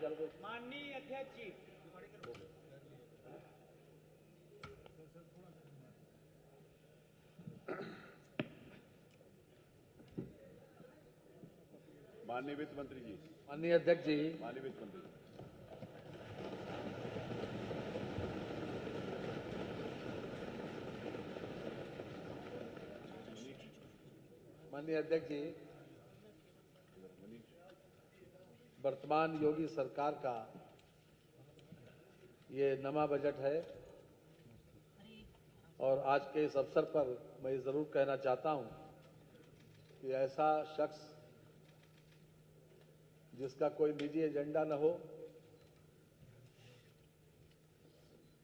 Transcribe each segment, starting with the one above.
कर दो। माननीय अध्यक्ष जी, माननीय वित्त मंत्री जी, माननीय अध्यक्ष जी, माननीय वित्त मंत्री जी। माननीय अध्यक्ष जी, वर्तमान योगी सरकार का ये नवा बजट है और आज के इस अवसर पर मैं ये जरूर कहना चाहता हूं कि ऐसा शख्स जिसका कोई निजी एजेंडा न हो,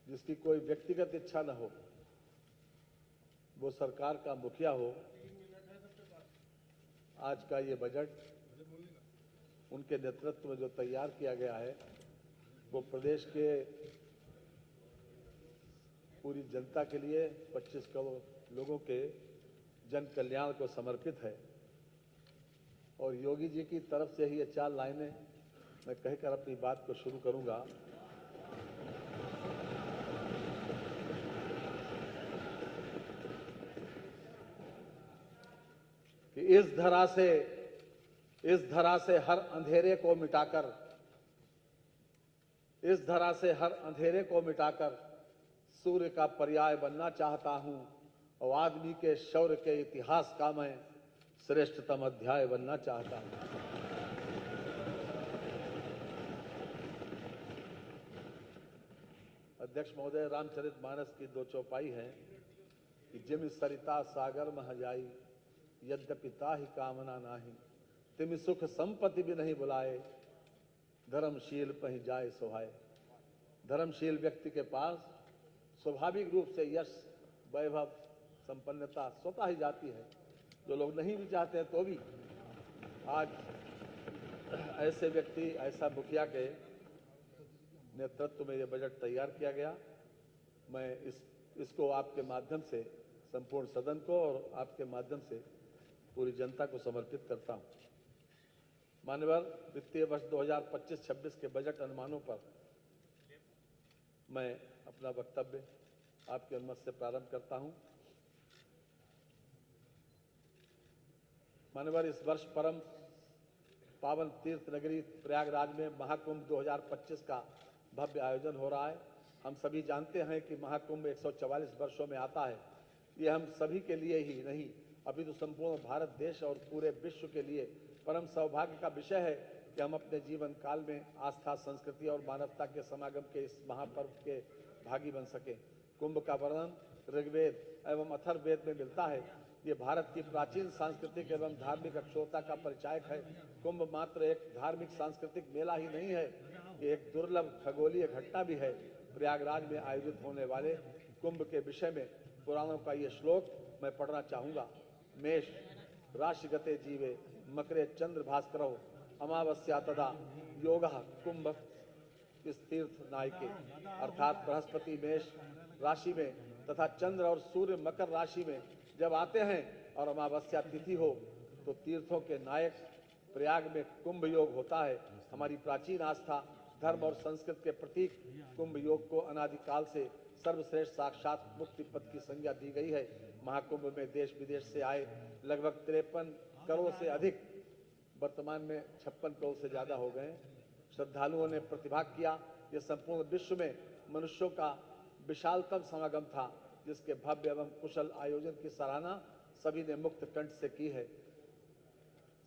जिसकी कोई व्यक्तिगत इच्छा न हो, वो सरकार का मुखिया हो, आज का ये बजट उनके नेतृत्व में जो तैयार किया गया है वो प्रदेश के पूरी जनता के लिए 25 करोड़ लोगों के जन कल्याण को समर्पित है। और योगी जी की तरफ से ही ये 4 लाइनें मैं कहकर अपनी बात को शुरू करूंगा। कि इस धरा से हर अंधेरे को मिटाकर, इस धरा से हर अंधेरे को मिटाकर सूर्य का पर्याय बनना चाहता हूं और आदमी के शौर्य के इतिहास का मैं श्रेष्ठतम अध्याय बनना चाहता हूं। अध्यक्ष महोदय, रामचरितमानस की 2 चौपाई है कि जिम सरिता सागर मह जाई, यद्यपि ताहि कामना नाही, तिम सुख संपत्ति भी नहीं बुलाए, धर्मशील पहि जाए सोहाय। धर्मशील व्यक्ति के पास स्वाभाविक रूप से यश, वैभव, संपन्नता स्वतः ही जाती है। जो लोग नहीं भी चाहते हैं तो भी आज ऐसे व्यक्ति, ऐसा मुखिया के नेतृत्व में यह बजट तैयार किया गया। मैं इसको आपके माध्यम से संपूर्ण सदन को और आपके माध्यम से पूरी जनता को समर्पित करता हूं। माननीय वित्तीय वर्ष 2025-26 के बजट अनुमानों पर मैं अपना वक्तव्य आपकी अनुमति से प्रारंभ करता हूं। माननीय इस वर्ष परम पावन तीर्थ नगरी प्रयागराज में महाकुंभ 2025 का भव्य आयोजन हो रहा है। हम सभी जानते हैं कि महाकुंभ 144 वर्षों में आता है। ये हम सभी के लिए ही नहीं अपितु संपूर्ण भारत देश और पूरे विश्व के लिए परम सौभाग्य का विषय है कि हम अपने जीवन काल में आस्था, संस्कृति और मानवता के समागम के इस महापर्व के भागी बन सके। कुंभ का वर्णन ऋग्वेद एवं अथर्ववेद में मिलता है। ये भारत की प्राचीन सांस्कृतिक एवं धार्मिक अक्षुरता का परिचायक है। कुंभ मात्र एक धार्मिक सांस्कृतिक मेला ही नहीं है, ये एक दुर्लभ खगोलीय घटना भी है। प्रयागराज में आयोजित होने वाले कुंभ के विषय में पुराणों का ये श्लोक मैं पढ़ना चाहूंगा। मेष राशिगते जीवे मकरे चंद्र भास्करो अमावस्या तदा योगः कुंभ इस तीर्थ नायके, अर्थात बृहस्पति मेष राशि में तथा चंद्र और सूर्य मकर राशि में जब आते हैं और अमावस्या तिथि हो तो तीर्थों के नायक प्रयाग में कुंभ योग होता है। हमारी प्राचीन आस्था, धर्म और संस्कृति के प्रतीक कुंभ योग को अनादिकाल से सर्वश्रेष्ठ साक्षात मुक्ति पद की संज्ञा दी गई है। महाकुंभ में देश विदेश से आए लगभग 53 करोड़ से अधिक, वर्तमान में 56 करोड़ से ज्यादा हो गए श्रद्धालुओं ने प्रतिभाग किया। यह संपूर्ण विश्व में मनुष्यों का विशालतम समागम था, जिसके भव्य एवं कुशल आयोजन की सराहना सभी ने मुक्त कंठ से की है।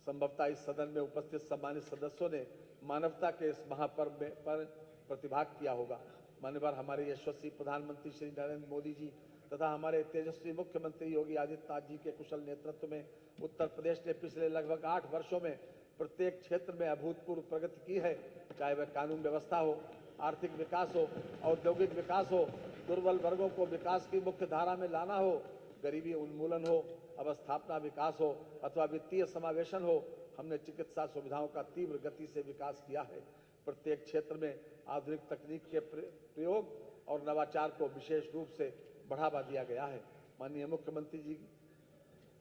संभवतः इस सदन में उपस्थित सम्मानित सदस्यों ने मानवता के इस महापर्व पर प्रतिभाग किया होगा। माननीय हमारे यशस्वी प्रधानमंत्री श्री नरेंद्र मोदी जी तथा हमारे तेजस्वी मुख्यमंत्री योगी आदित्यनाथ जी के कुशल नेतृत्व में उत्तर प्रदेश ने पिछले लगभग 8 वर्षों में प्रत्येक क्षेत्र में अभूतपूर्व प्रगति की है। चाहे वह कानून व्यवस्था हो, आर्थिक विकास हो, औद्योगिक विकास हो, दुर्बल वर्गों को विकास की मुख्य धारा में लाना हो, गरीबी उन्मूलन हो, अवस्थापना विकास हो अथवा वित्तीय समावेशन हो, हमने चिकित्सा सुविधाओं का तीव्र गति से विकास किया है। प्रत्येक क्षेत्र में आधुनिक तकनीक के प्रयोग और नवाचार को विशेष रूप से बढ़ावा दिया गया है। माननीय मुख्यमंत्री जी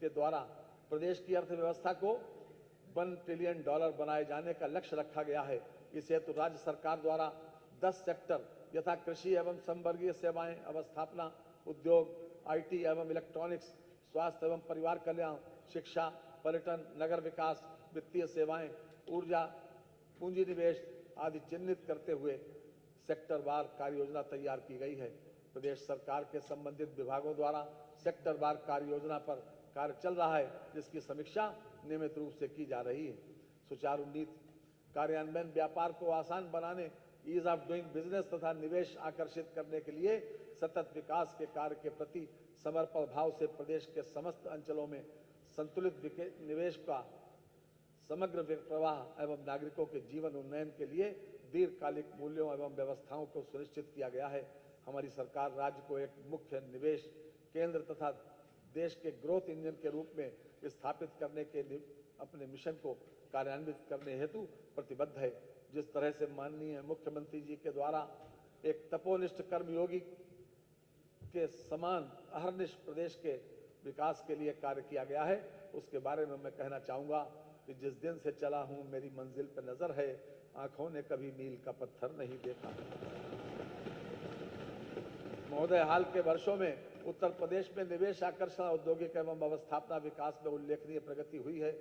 के द्वारा प्रदेश की अर्थव्यवस्था को $1 ट्रिलियन बनाए जाने का लक्ष्य रखा गया है। इस हेतु राज्य सरकार द्वारा 10 सेक्टर यथा कृषि एवं संवर्गीय सेवाएं, अवस्थापना, उद्योग, आईटी एवं इलेक्ट्रॉनिक्स, स्वास्थ्य एवं परिवार कल्याण, शिक्षा, पर्यटन, नगर विकास, वित्तीय सेवाएं, ऊर्जा, पूंजी निवेश आदि चिन्हित करते हुए सेक्टरवार कार्य योजना तैयार की गई है। प्रदेश सरकार के संबंधित विभागों द्वारा सेक्टरवार कार्य योजना पर कार्य चल रहा है, जिसकी समीक्षा नियमित रूप से की जा रही है। सुचारू नीति कार्यान्वयन व्यापार को आसान बनाने, ईज ऑफ डूइंग बिजनेस तथा निवेश आकर्षित करने के लिए सतत विकास के कार्य के प्रति समर्पण भाव से प्रदेश के समस्त अंचलों में संतुलित निवेश का समग्र प्रवाह एवं नागरिकों के जीवन उन्नयन के लिए दीर्घकालिक मूल्यों एवं व्यवस्थाओं को सुनिश्चित किया गया है। हमारी सरकार राज्य को एक मुख्य निवेश केंद्र तथा देश के ग्रोथ इंजन के रूप में स्थापित करने के अपने मिशन को कार्यान्वित करने हेतु प्रतिबद्ध है। जिस तरह से माननीय मुख्यमंत्री जी के द्वारा एक तपोनिष्ठ कर्मयोगी के समान अहर्निश प्रदेश के विकास के लिए कार्य किया गया है, उसके बारे में मैं कहना चाहूँगा कि जिस दिन से चला हूँ मेरी मंजिल पर नजर है, आंखों ने कभी मील का पत्थर नहीं देखा। महोदय, हाल के वर्षों में उत्तर प्रदेश में निवेश आकर्षण, औद्योगिक एवं अवस्थापना विकास में उल्लेखनीय प्रगति हुई है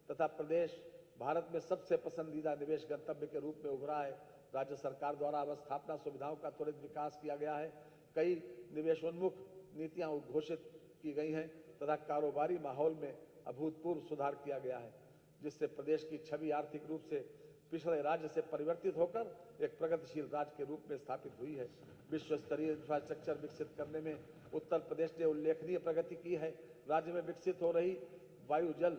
तथा प्रदेश भारत में सबसे पसंदीदा निवेश गंतव्य के रूप में उभरा है। राज्य सरकार द्वारा अवस्थापना सुविधाओं का त्वरित विकास किया गया है। कई निवेशोन्मुख नीतियां उद्घोषित की गई हैं तथा कारोबारी माहौल में अभूतपूर्व सुधार किया गया है, जिससे प्रदेश की छवि आर्थिक रूप से पिछड़े राज्य से परिवर्तित होकर एक प्रगतिशील राज्य के रूप में स्थापित हुई है। विश्व स्तरीय इंफ्रास्ट्रक्चर विकसित करने में उत्तर प्रदेश ने उल्लेखनीय प्रगति की है। राज्य में विकसित हो रही वायु, जल,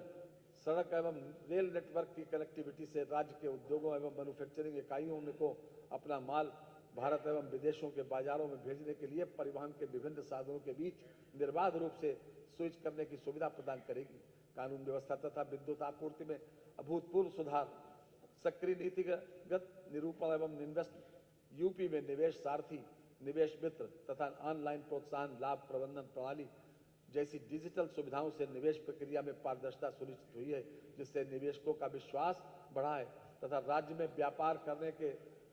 सड़क एवं रेल नेटवर्क की कनेक्टिविटी से राज्य के उद्योगों एवं मैन्युफैक्चरिंग इकाइयों में को अपना माल भारत एवं विदेशों के बाजारों में भेजने के लिए परिवहन के विभिन्न साधनों के बीच निर्बाध रूप से स्विच करने की सुविधा प्रदान करेगी। कानून व्यवस्था तथा विद्युत आपूर्ति में अभूतपूर्व सुधार, सक्रिय नीतिगत निरूपण एवं इन्वेस्ट, यूपी में निवेश सारथी, निवेश मित्र तथा ऑनलाइन प्रोत्साहन लाभ प्रबंधन प्रणाली जैसी डिजिटल सुविधाओं से निवेश प्रक्रिया में पारदर्शिता सुनिश्चित हुई है, जिससे निवेशकों का विश्वास बढ़ा है तथा राज्य में व्यापार करने के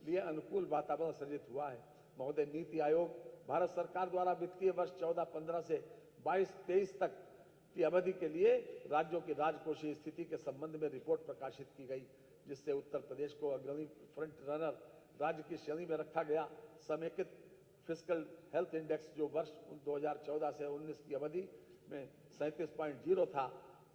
लिए अनुकूल वातावरण सृजित हुआ है। महोदय, नीति आयोग भारत सरकार द्वारा वित्तीय वर्ष 14-15 से 22-23 तक की अवधि के लिए राज्यों की राजकोषीय स्थिति के संबंध में रिपोर्ट प्रकाशित की गई, जिससे उत्तर प्रदेश को अग्रणी फ्रंट रनर राज्य की श्रेणी में रखा गया। समेकित फिस्कल हेल्थ इंडेक्स जो वर्ष 2014 से 19 की अवधि में 37.0 था,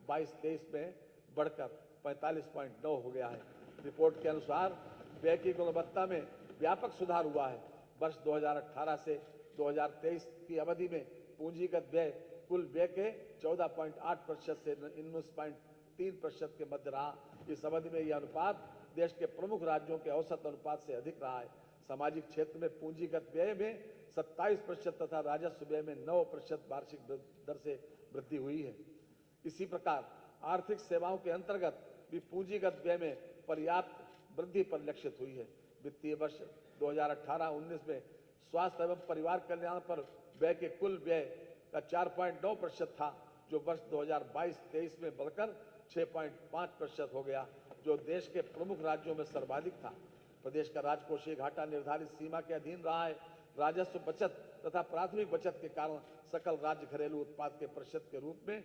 22-23 में बढ़कर 45.9 हो गया है। रिपोर्ट के अनुसार व्यय की गुणवत्ता में व्यापक सुधार हुआ है। वर्ष 2018 से 2023 की अवधि में पूंजीगत व्यय कुल व्यय के 14.8% से 19.3% के मध्य रहा। इस अवधि में यह अनुपात देश के प्रमुख राज्यों के औसत अनुपात से अधिक रहा है। सामाजिक क्षेत्र में पूंजीगत व्यय में 27% तथा राजस्व व्यय में 9% वार्षिक दर से वृद्धि हुई है। इसी प्रकार आर्थिक सेवाओं के अंतर्गत भी पूंजीगत व्यय में पर्याप्त वृद्धि परिलक्षित हुई है। वित्तीय वर्ष 2018-19 में स्वास्थ्य एवं परिवार कल्याण पर व्यय के कुल व्यय का 4.9% था, जो वर्ष 2022-23 में बढ़कर 6.5% हो गया, जो देश के प्रमुख राज्यों में सर्वाधिक था। प्रदेश का राजकोषीय घाटा निर्धारित सीमा के अधीन रहा है। राजस्व बचत तथा प्राथमिक बचत के कारण सकल राज्य घरेलू उत्पाद के प्रतिशत के रूप में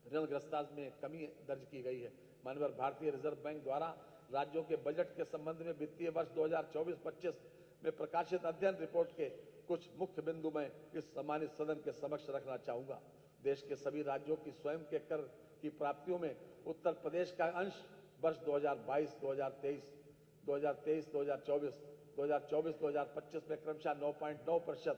ऋणग्रस्तता में कमी दर्ज की गई है। माननीय भारतीय रिजर्व बैंक द्वारा राज्यों के बजट के संबंध में वित्तीय वर्ष 2024-25 में प्रकाशित अध्ययन रिपोर्ट के कुछ मुख्य बिंदु में इस सम्मानित सदन के समक्ष रखना चाहूंगा। देश के सभी राज्यों की स्वयं के कर की प्राप्तियों में उत्तर प्रदेश का अंश वर्ष 2022-2023, 2023-2024, 2024-2025 में क्रमशः 9.9%,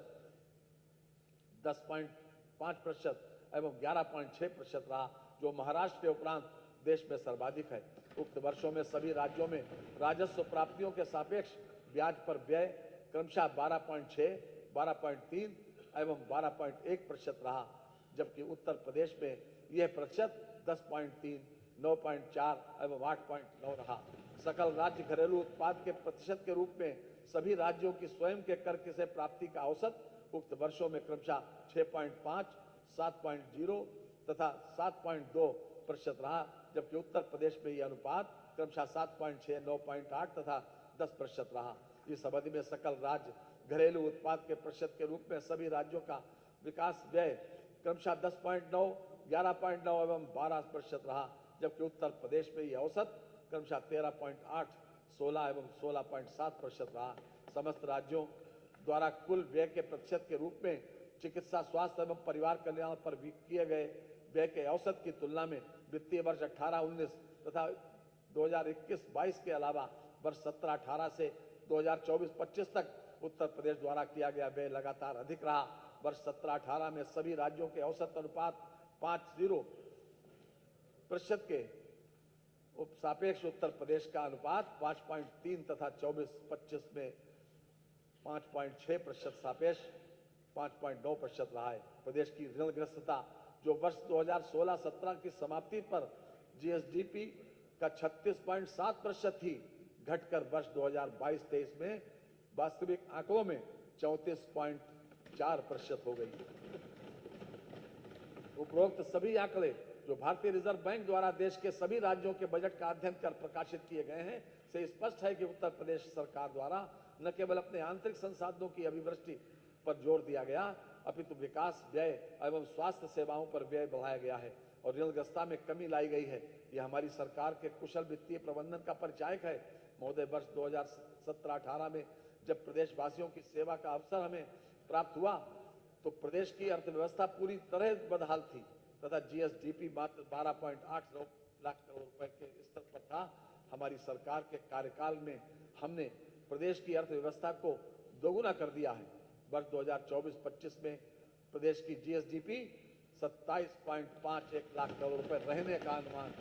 10.5% एवं 11.6% रहा, जो महाराष्ट्र के उपरांत देश में सर्वाधिक है। उक्त वर्षों में सभी राज्यों में राजस्व प्राप्तियों के सापेक्ष ब्याज पर व्यय क्रमशः 12.6, 12.3 एवं 12.1% रहा, जबकि उत्तर प्रदेश में यह प्रतिशत 10.3, 9.4 एवं 8.9 रहा। सकल राज्य घरेलू उत्पाद के प्रतिशत के रूप में सभी राज्यों की स्वयं के कर से प्राप्ति का औसत उक्त वर्षों में क्रमशः 6.5, 7.0 तथा 7.2% रहा, जबकि उत्तर प्रदेश में यह अनुपात क्रमशः 7.6, 9.8 तथा 10% रहा। इस अवधि में सकल राज्य घरेलू उत्पाद के प्रतिशत के रूप में सभी राज्यों का विकास व्यय क्रमशः 10.9, 11.9 एवं 12% रहा, जबकि उत्तर प्रदेश में यह औसत क्रमशः 13.8, 16 एवं 16.7% रहा। समस्त राज्यों द्वारा कुल व्यय के प्रतिशत के रूप में चिकित्सा, स्वास्थ्य एवं परिवार कल्याण पर किए गए व्यय के औसत की तुलना में वित्तीय वर्ष 18-19 तथा 2021-22 के अलावा वर्ष 17-18 से 2024-25 तक उत्तर प्रदेश द्वारा किया गया व्यय लगातार अधिक रहा। वर्ष 17-18 में सभी राज्यों के औसत अनुपात 5.0% के सापेक्ष उत्तर प्रदेश का अनुपात 5.3 तथा 24-25 में 5.6% सापेक्ष 5.9% रहा है। प्रदेश की ऋणग्रस्तता जो वर्ष 2016-17 की समाप्ति पर जीएसडीपी का 36.7% थी, घटकर वर्ष 2022-23 में वास्तविक आंकड़ों में 34.4% हो गई। उपरोक्त सभी आंकड़े जो भारतीय रिजर्व बैंक द्वारा देश के सभी राज्यों के बजट का अध्ययन कर प्रकाशित किए गए हैं, से स्पष्ट है कि उत्तर प्रदेश सरकार द्वारा न केवल अपने आंतरिक संसाधनों की अभिवृद्धि पर जोर दिया गया, अपितु विकास व्यय एवं स्वास्थ्य सेवाओं पर व्यय बढ़ाया गया है और ऋणग्रस्तता में कमी लाई गई है। यह हमारी सरकार के कुशल वित्तीय प्रबंधन का परिचायक है। महोदय, वर्ष 2017-18 में जब प्रदेशवासियों की सेवा का अवसर हमें प्राप्त हुआ तो प्रदेश की अर्थव्यवस्था पूरी तरह बदहाल थी तथा जीएसडीपी मात्र 12.89 लाख करोड़ रुपए के स्तर पर था। हमारी सरकार के कार्यकाल में हमने प्रदेश की अर्थव्यवस्था को दोगुना कर दिया है। वर्ष 2024-25 में प्रदेश की जीएसडीपी 27.51 लाख करोड़ रुपए रहने का अनुमान।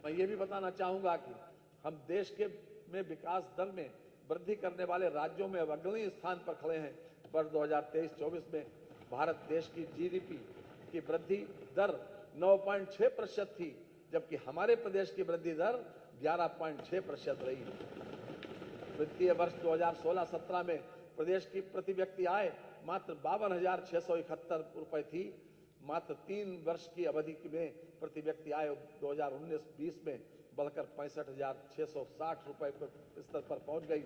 मैं ये भी बताना चाहूंगा कि हम देश में विकास दर में वृद्धि करने वाले राज्यों में अग्रणी स्थान पर खड़े हैं। वर्ष 2023-24 में भारत देश की जीडीपी की वृद्धि दर 9.6% थी, जबकि हमारे प्रदेश की वृद्धि दर 11.6% रही। वित्तीय वर्ष 2016-17 में प्रदेश की प्रति व्यक्ति आय मात्र 52,671 रुपए थी। मात्र 3 वर्ष की अवधि में प्रति व्यक्ति आय 2019-20 में बढ़कर 65,660 रुपए स्तर पर पहुंच गई।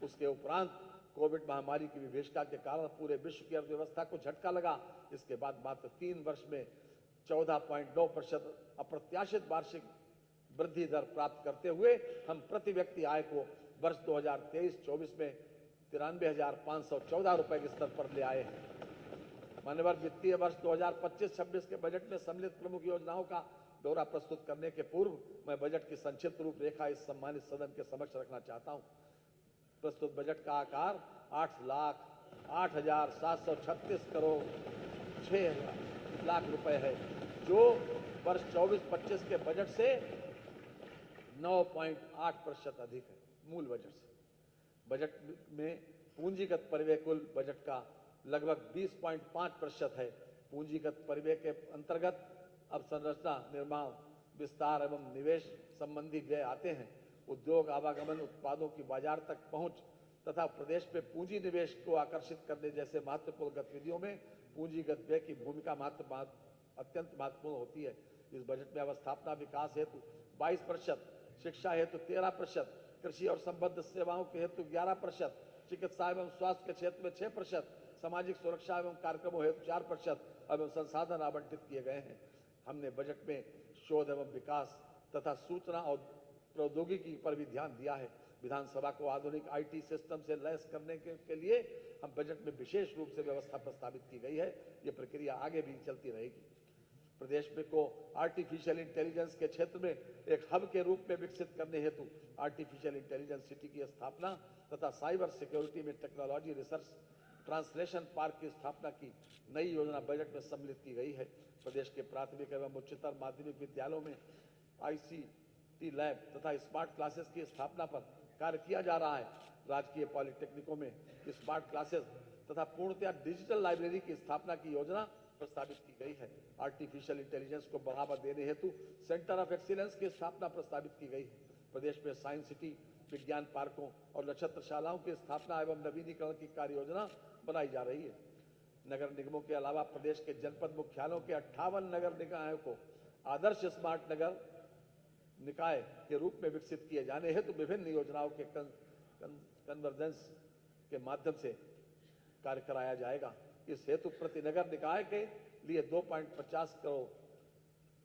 उसके उपरांत कोविड महामारी की विभीषिका के कारण पूरे विश्व की अर्थव्यवस्था को झटका लगा। इसके बाद मात्र 3 वर्ष में 14.9% अप्रत्याशित वार्षिक वृद्धि दर प्राप्त करते हुए हम प्रति व्यक्ति आय को वर्ष 2023-24 में 93,514 रुपए के स्तर पर ले आए हैं। मान्यवर, वित्तीय वर्ष 2025-26 के बजट में सम्मिलित प्रमुख योजनाओं का ब्यौरा प्रस्तुत करने के पूर्व मैं बजट की संक्षिप्त रूपरेखा इस सम्मानित सदन के समक्ष रखना चाहता हूं। प्रस्तुत बजट का आकार 8,08,736 करोड़ 6 लाख रुपए है, जो वर्ष 24-25 के बजट से 9.8% अधिक है मूल बजट से। बजट में पूंजीगत परिव्यय कुल बजट का लगभग 20.5% है। पूंजीगत परिव्यय के अंतर्गत अवसंरचना, निर्माण, विस्तार एवं निवेश संबंधी व्यय आते हैं। उद्योग, आवागमन, उत्पादों की बाजार तक पहुंच तथा प्रदेश में पूंजी निवेश को आकर्षित करने जैसे महत्वपूर्ण गतिविधियों में पूंजीगत व्यय की भूमिका अत्यंत महत्वपूर्ण होती है। इस बजट में अवस्थापना विकास हेतु 22%, शिक्षा हेतु 13%, कृषि और संबद्ध सेवाओं के हेतु 11%, चिकित्सा एवं स्वास्थ्य के क्षेत्र में 6%, सामाजिक सुरक्षा एवं कार्यक्रमों हेतु 4% एवं संसाधन आवंटित किए गए हैं। हमने बजट में शोध एवं विकास तथा सूचना और प्रौद्योगिकी पर भी ध्यान दिया है। विधानसभा को आधुनिक आईटी सिस्टम से लैस करने के लिए हम बजट में विशेष रूप से व्यवस्था प्रस्तावित की गई है। ये प्रक्रिया आगे भी चलती रहेगी। प्रदेश में को आर्टिफिशियल इंटेलिजेंस के क्षेत्र में एक हब के रूप में विकसित करने हेतु आर्टिफिशियल इंटेलिजेंस सिटी की स्थापना तथा साइबर सिक्योरिटी में टेक्नोलॉजी रिसर्च ट्रांसलेशन पार्क की स्थापना की नई योजना बजट में सम्मिलित की गई है। प्रदेश के प्राथमिक एवं उच्चतर माध्यमिक विद्यालयों में आईसीटी लैब तथा स्मार्ट क्लासेस की स्थापना पर कार्य किया जा रहा है। राजकीय पॉलिटेक्निकों में स्मार्ट क्लासेस तथा पूर्णतया डिजिटल लाइब्रेरी की स्थापना की योजना प्रस्तावित की गई है। आर्टिफिशियल इंटेलिजेंस को बढ़ावा देने हेतु सेंटर ऑफ एक्सीलेंस की स्थापना प्रस्तावित की गई है। प्रदेश में साइंस सिटी, विज्ञान पार्कों और नक्षत्रशालाओं की स्थापना एवं नवीनीकरण की कार्य योजना बनाई जा रही है। नगर निगमों के अलावा प्रदेश के जनपद मुख्यालयों के 58 नगर निकायों को आदर्श स्मार्ट नगर निकाय के रूप में विकसित किए जाने हेतु विभिन्न योजनाओं के कन्वर्जेंस के माध्यम से कार्य कराया जाएगा। इस हेतु प्रति नगर निकाय के लिए 2.50 करोड़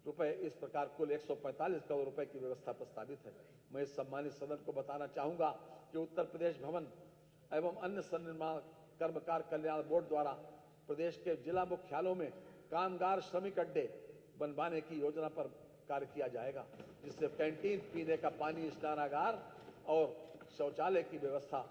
रुपए, इस प्रकार कुल 145 करोड़ रुपए की व्यवस्था प्रस्तावित है। मैं इस सम्मानित सदन को बताना चाहूंगा कि उत्तर प्रदेश भवन एवं अन्य सन्निर्माण कर्मकार कल्याण बोर्ड द्वारा प्रदेश के जिला मुख्यालयों में कामगार श्रमिक अड्डे बनवाने की योजना पर कार्य किया जाएगा, जिससे कैंटीन, पीने का पानी, स्नानागार और शौचालय की व्यवस्था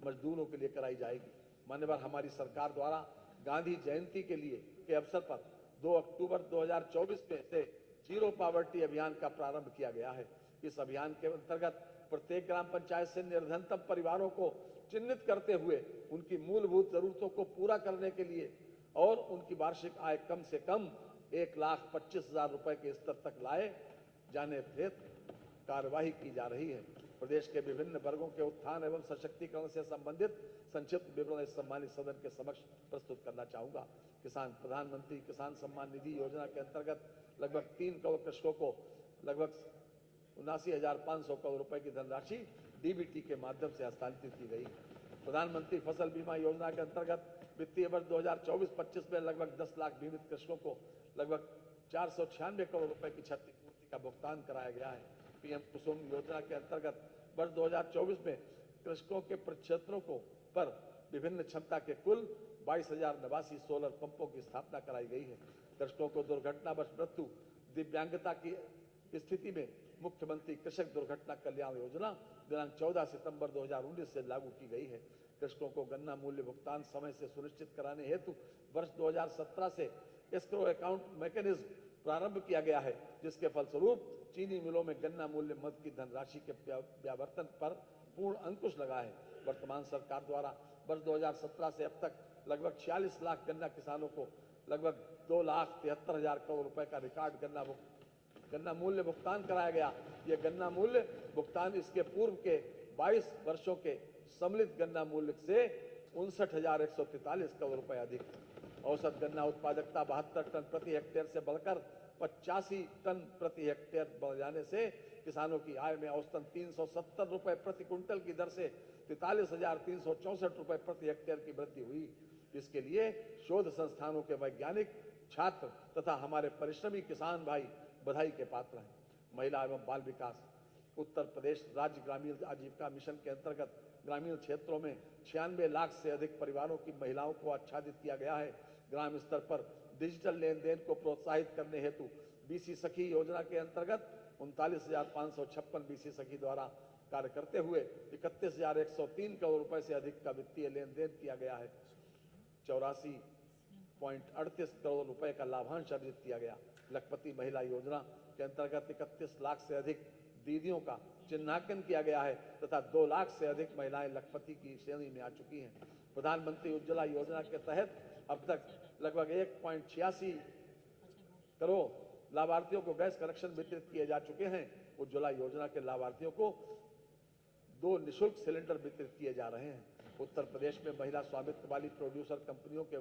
मजदूरों के लिए कराई जाएगी। मान्यवर हमारी सरकार द्वारा गांधी जयंती के अवसर पर 2 अक्टूबर 2024 में से जीरो पॉवर्टी अभियान का प्रारंभ किया गया है। इस अभियान के अंतर्गत प्रत्येक ग्राम पंचायत से निर्धनतम परिवारों को चिन्हित करते हुए उनकी मूलभूत जरूरतों को पूरा करने के लिए और उनकी वार्षिक आय कम से कम 1,25,000 रुपए के स्तर तक लाए जाने हेतु कार्यवाही की जा रही है। प्रदेश के विभिन्न वर्गों के उत्थान एवं सशक्तिकरण से संबंधित संक्षिप्त विवरण इस सम्मानित सदन के समक्ष प्रस्तुत करना चाहूंगा। प्रधानमंत्री किसान सम्मान निधि योजना के अंतर्गत लगभग 3 करोड़ कृषकों को लगभग 79,500 करोड़ रुपए की धनराशि डीबीटी के माध्यम से हस्तांतरित की गई। प्रधानमंत्री फसल बीमा योजना के अंतर्गत वित्तीय वर्ष 2024-25 में लगभग 10 लाख बीमित कृषकों को लगभग 496 करोड़ रुपए की क्षतिपूर्ति का भुगतान कराया गया है। पीएम कुसुम योजना के अंतर्गत वर्ष 2024 में कृषकों के प्रक्षेत्रों पर विभिन्न क्षमता के कुल 22,089 सोलर पंपों की स्थापना कराई गई है। कृषकों को दुर्घटनावश मृत्यु, दिव्यांगता की स्थिति में मुख्यमंत्री कृषक दुर्घटना कल्याण योजना दिनांक 14 सितंबर 2019 से लागू की गई है। कृषकों को गन्ना मूल्य भुगतान समय से सुनिश्चित कराने हेतु वर्ष 2017 से एस्क्रो अकाउंट मैकेनिज्म प्रारंभ किया गया है, जिसके फलस्वरूप चीनी मिलों में गन्ना मूल्य मद की धनराशि के व्यावर्तन पर पूर्ण अंकुश लगा है। वर्तमान सरकार द्वारा वर्ष 2017 से अब तक लगभग 46 लाख गन्ना किसानों को लगभग 2,73,000 करोड़ रुपए का रिकॉर्ड गन्ना मूल्य भुगतान कराया गया। यह गन्ना मूल्य भुगतान इसके पूर्व के 22 वर्षों के सम्मिलित गन्ना मूल्य से 59,143 करोड़ रुपए अधिक। औसत गन्ना उत्पादकता 72 टन प्रति हेक्टेयर से बढ़कर 85 टन प्रति हेक्टेयर बढ़ जाने से किसानों की आय में औसतन 370 रुपए प्रति क्विंटल की दर से 43,364 रुपए प्रति हेक्टेयर की वृद्धि हुई। इसके लिए शोध संस्थानों के वैज्ञानिक, छात्र तथा हमारे परिश्रमी किसान भाई बधाई के पात्र हैं। महिला एवं बाल विकास उत्तर प्रदेश राज्य ग्रामीण आजीविका मिशन के अंतर्गत ग्रामीण क्षेत्रों में 96 लाख से अधिक परिवारों की महिलाओं को आच्छादित किया गया है। ग्राम स्तर पर डिजिटल लेन देन को प्रोत्साहित करने हेतु बीसी सखी योजना के अंतर्गत 39,556 बीसी सखी द्वारा कार्य करते हुए 31,103 करोड़ रुपए से अधिक का वित्तीय लेन देन किया गया है। 84.38 करोड़ रुपए का लाभांश अर्जित किया गया। लखपति महिला योजना के अंतर्गत 31 लाख से अधिक दीदियों का चिन्हांकन किया गया है तथा 2 लाख से अधिक महिलाएं लखपति की श्रेणी में आ चुकी हैं। प्रधानमंत्री उज्ज्वला योजना के तहत अब तक लगभग 1.86 करोड़ लाभार्थियों को गैस कनेक्शन वितरित किए जा चुके हैं। उज्ज्वला योजना के लाभार्थियों को 2 निःशुल्क सिलेंडर वितरित किए जा रहे हैं। उत्तर प्रदेश में महिला स्वामित्व वाली प्रोड्यूसर कंपनियों के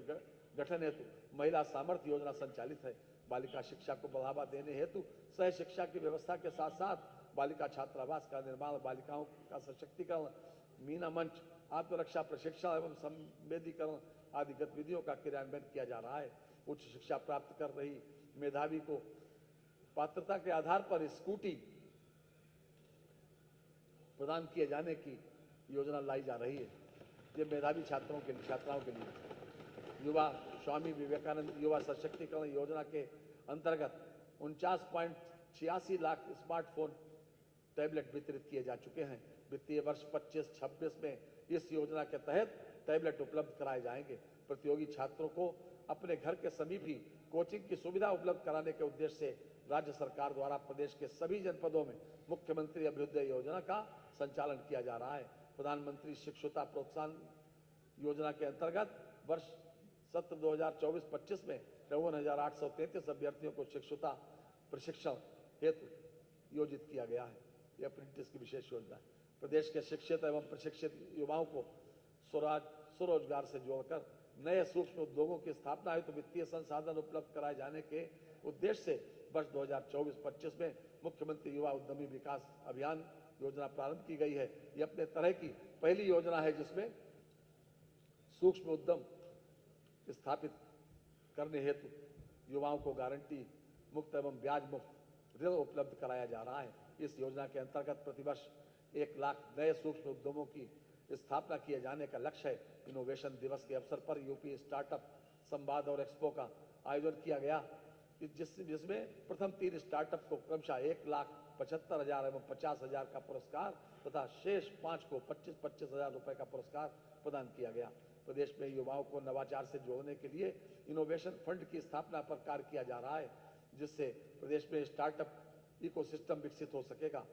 गठन हेतु महिला सामर्थ्य योजना संचालित है। बालिका शिक्षा को बढ़ावा देने हेतु सह शिक्षा की व्यवस्था के साथ साथ बालिका छात्रावास का निर्माण, बालिकाओं का सशक्तिकरण, मीना मंच, आत्मरक्षा प्रशिक्षण एवं संवेदीकरण आदि गतिविधियों का क्रियान्वयन किया जा रहा है। उच्च शिक्षा प्राप्त कर रही मेधावी को पात्रता के आधार पर स्कूटी प्रदान किए जाने की योजना लाई जा रही है। ये मेधावी छात्राओं के लिए युवा स्वामी विवेकानंद युवा सशक्तिकरण योजना के अंतर्गत 49.86 लाख स्मार्टफोन टैबलेट वितरित किए जा चुके हैं। वित्तीय वर्ष 25-26 में इस योजना के तहत टैबलेट उपलब्ध कराए जाएंगे। प्रतियोगी छात्रों को अपने घर के समीप ही कोचिंग की सुविधा उपलब्ध कराने के उद्देश्य से राज्य सरकार द्वारा प्रदेश के सभी जनपदों में मुख्यमंत्री अभ्युदय योजना का संचालन किया जा रहा है। प्रधानमंत्री शिक्षुता प्रोत्साहन योजना के अंतर्गत वर्ष सत्र 2024-25 में 53,833 अभ्यर्थियों को शिक्षुता प्रशिक्षण हेतु योजित किया गया है। यह अप्रेंटिस की विशेष योजना है। प्रदेश के शिक्षित एवं प्रशिक्षित युवाओं को स्वरोजगार से जोड़कर नए सूक्ष्म उद्योगों की स्थापना हेतु वित्तीय संसाधन उपलब्ध कराए जाने के उद्देश्य से वर्ष 2024-25 में मुख्यमंत्री युवा उद्यमी विकास अभियान योजना प्रारंभ की गई है। ये अपने तरह की पहली योजना है जिसमें सूक्ष्म उद्यम स्थापित करने हेतु युवाओं को गारंटी मुक्त एवं ब्याज मुक्त ऋण उपलब्ध कराया जा रहा है। इस योजना के अंतर्गत प्रतिवर्ष 1 लाख नए सूक्ष्म उद्यमों की स्थापना किए जाने का लक्ष्य है। इनोवेशन दिवस के अवसर पर यूपी स्टार्टअप संवाद और एक्सपो का आयोजन किया गया, जिसमें प्रथम 3 स्टार्टअप को क्रमशः 1,75,000 एवं 50,000 का पुरस्कार तथा शेष 5 को 25,000 रुपए का पुरस्कार प्रदान किया गया। प्रदेश में युवाओं को नवाचार से जोड़ने के लिए इनोवेशन फंड की स्थापना पर कार्य किया जा रहा है, जिससे प्रदेश में स्टार्टअप इकोसिस्टम विकसित हो सकेगा।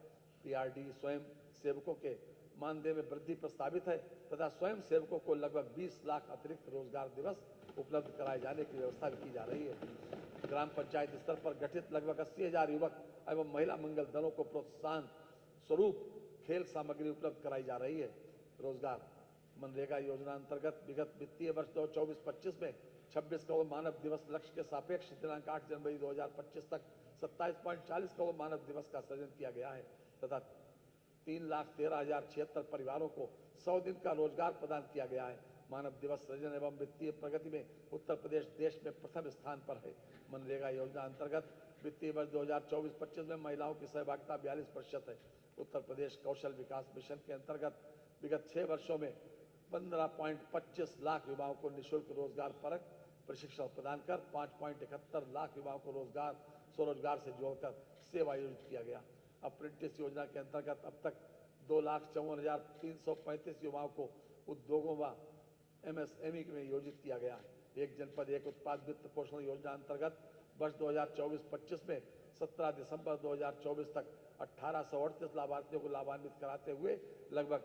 पीआरडी स्वयं सेवकों के मानदेय में वृद्धि प्रस्तावित है तथा स्वयं सेवकों को लगभग 20 लाख अतिरिक्त रोजगार दिवस उपलब्ध कराए जाने की व्यवस्था भी की जा रही है। ग्राम पंचायत स्तर पर गठित लगभग 80,000 युवक एवं महिला मंगल दलों को प्रोत्साहन स्वरूप खेल सामग्री उपलब्ध कराई जा रही है। रोजगार मनरेगा योजना अंतर्गत विगत वित्तीय वर्ष 2024-25 में 26 करोड़ मानव दिवस लक्ष्य के सापेक्ष दिनांक 8 जनवरी 2025 तक 27.40 करोड़ मानव दिवस का सृजन किया गया है तथा 3,13,076 परिवारों को 100 दिन का रोजगार प्रदान किया गया है। मानव दिवस सृजन एवं वित्तीय प्रगति में उत्तर प्रदेश देश में प्रथम स्थान पर है। मनरेगा योजना अंतर्गत वित्तीय वर्ष 2024-25 में महिलाओं की सहभागिता 42% है। उत्तर प्रदेश कौशल विकास मिशन के अंतर्गत विगत 6 वर्षों में 15.25 लाख युवाओं को निःशुल्क रोजगार परक प्रशिक्षण प्रदान कर 5.71 लाख युवाओं को स्वरोजगार से जोड़कर सेवा आयोजित किया गया। अप्रेंटिस योजना के अंतर्गत अब तक 2,54,335 युवाओं को उद्योगों व एमएसएमई में योजित किया गया है। एक जनपद एक उत्पाद वित्त पोषण योजना अंतर्गत वर्ष 2024-25 में 17 दिसंबर 2024 तक 1,838 लाभार्थियों को लाभान्वित कराते हुए लगभग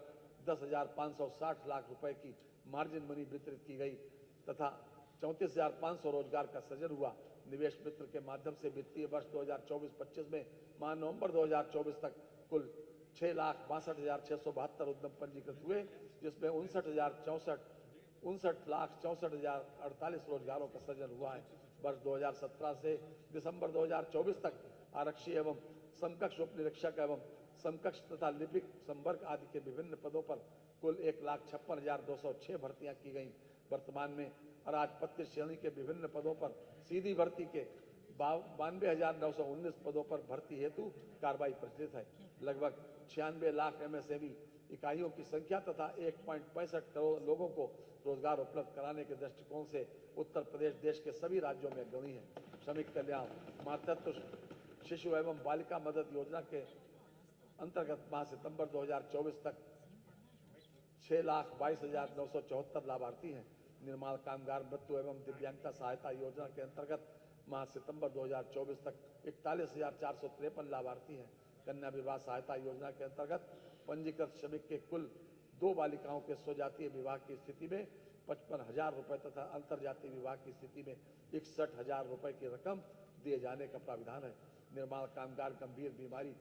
10,560 लाख रुपए की मार्जिन मनी वितरित की गई तथा 34,500 रोजगार का सृजन हुआ। निवेश मित्र के माध्यम से वित्तीय वर्ष 2024-25 में माह नवंबर 2024 तक कुल 6,62,672 उद्यम पंजीकृत हुए, जिसमें 59,64,048 रोजगारों का सृजन हुआ है। वर्ष 2017 से दिसंबर 2024 तक आरक्षी एवं समकक्ष उप निरीक्षक एवं समकक्ष तथा लिपिक संवर्ग आदि के विभिन्न पदों पर कुल 1,56,206 भर्तियां की गई। वर्तमान में अराजपत्य श्रेणी के विभिन्न पदों पर सीधी भर्ती के 92,919 पदों पर भर्ती हेतु कार्रवाई प्रचलित है। लगभग 96 लाख एमएसएमई इकाइयों की संख्या तथा 1.65 करोड़ लोगों को रोजगार उपलब्ध कराने के दृष्टिकोण से उत्तर प्रदेश देश के सभी राज्यों में अग्रणी है। श्रमिक कल्याण मातृत्व शिशु एवं बालिका मदद योजना के अंतर्गत माह सितंबर 2024 तक 6,22,974 लाभार्थी हैं। निर्माण कामगार मृत्यु एवं दिव्यांगता सहायता योजना के अंतर्गत माह सितंबर 2024 तक 41,453 लाभार्थी हैं। कन्या विवाह सहायता योजना के अंतर्गत पंजीकृत श्रमिक के कुल 2 बालिकाओं के स्वजातीय विवाह की स्थिति में 55,000 रुपए तथा अंतरजातीय विवाह की स्थिति में 61,000 रुपए की रकम दिए जाने का प्राविधान है। निर्माण कामगार गंभीर बीमारी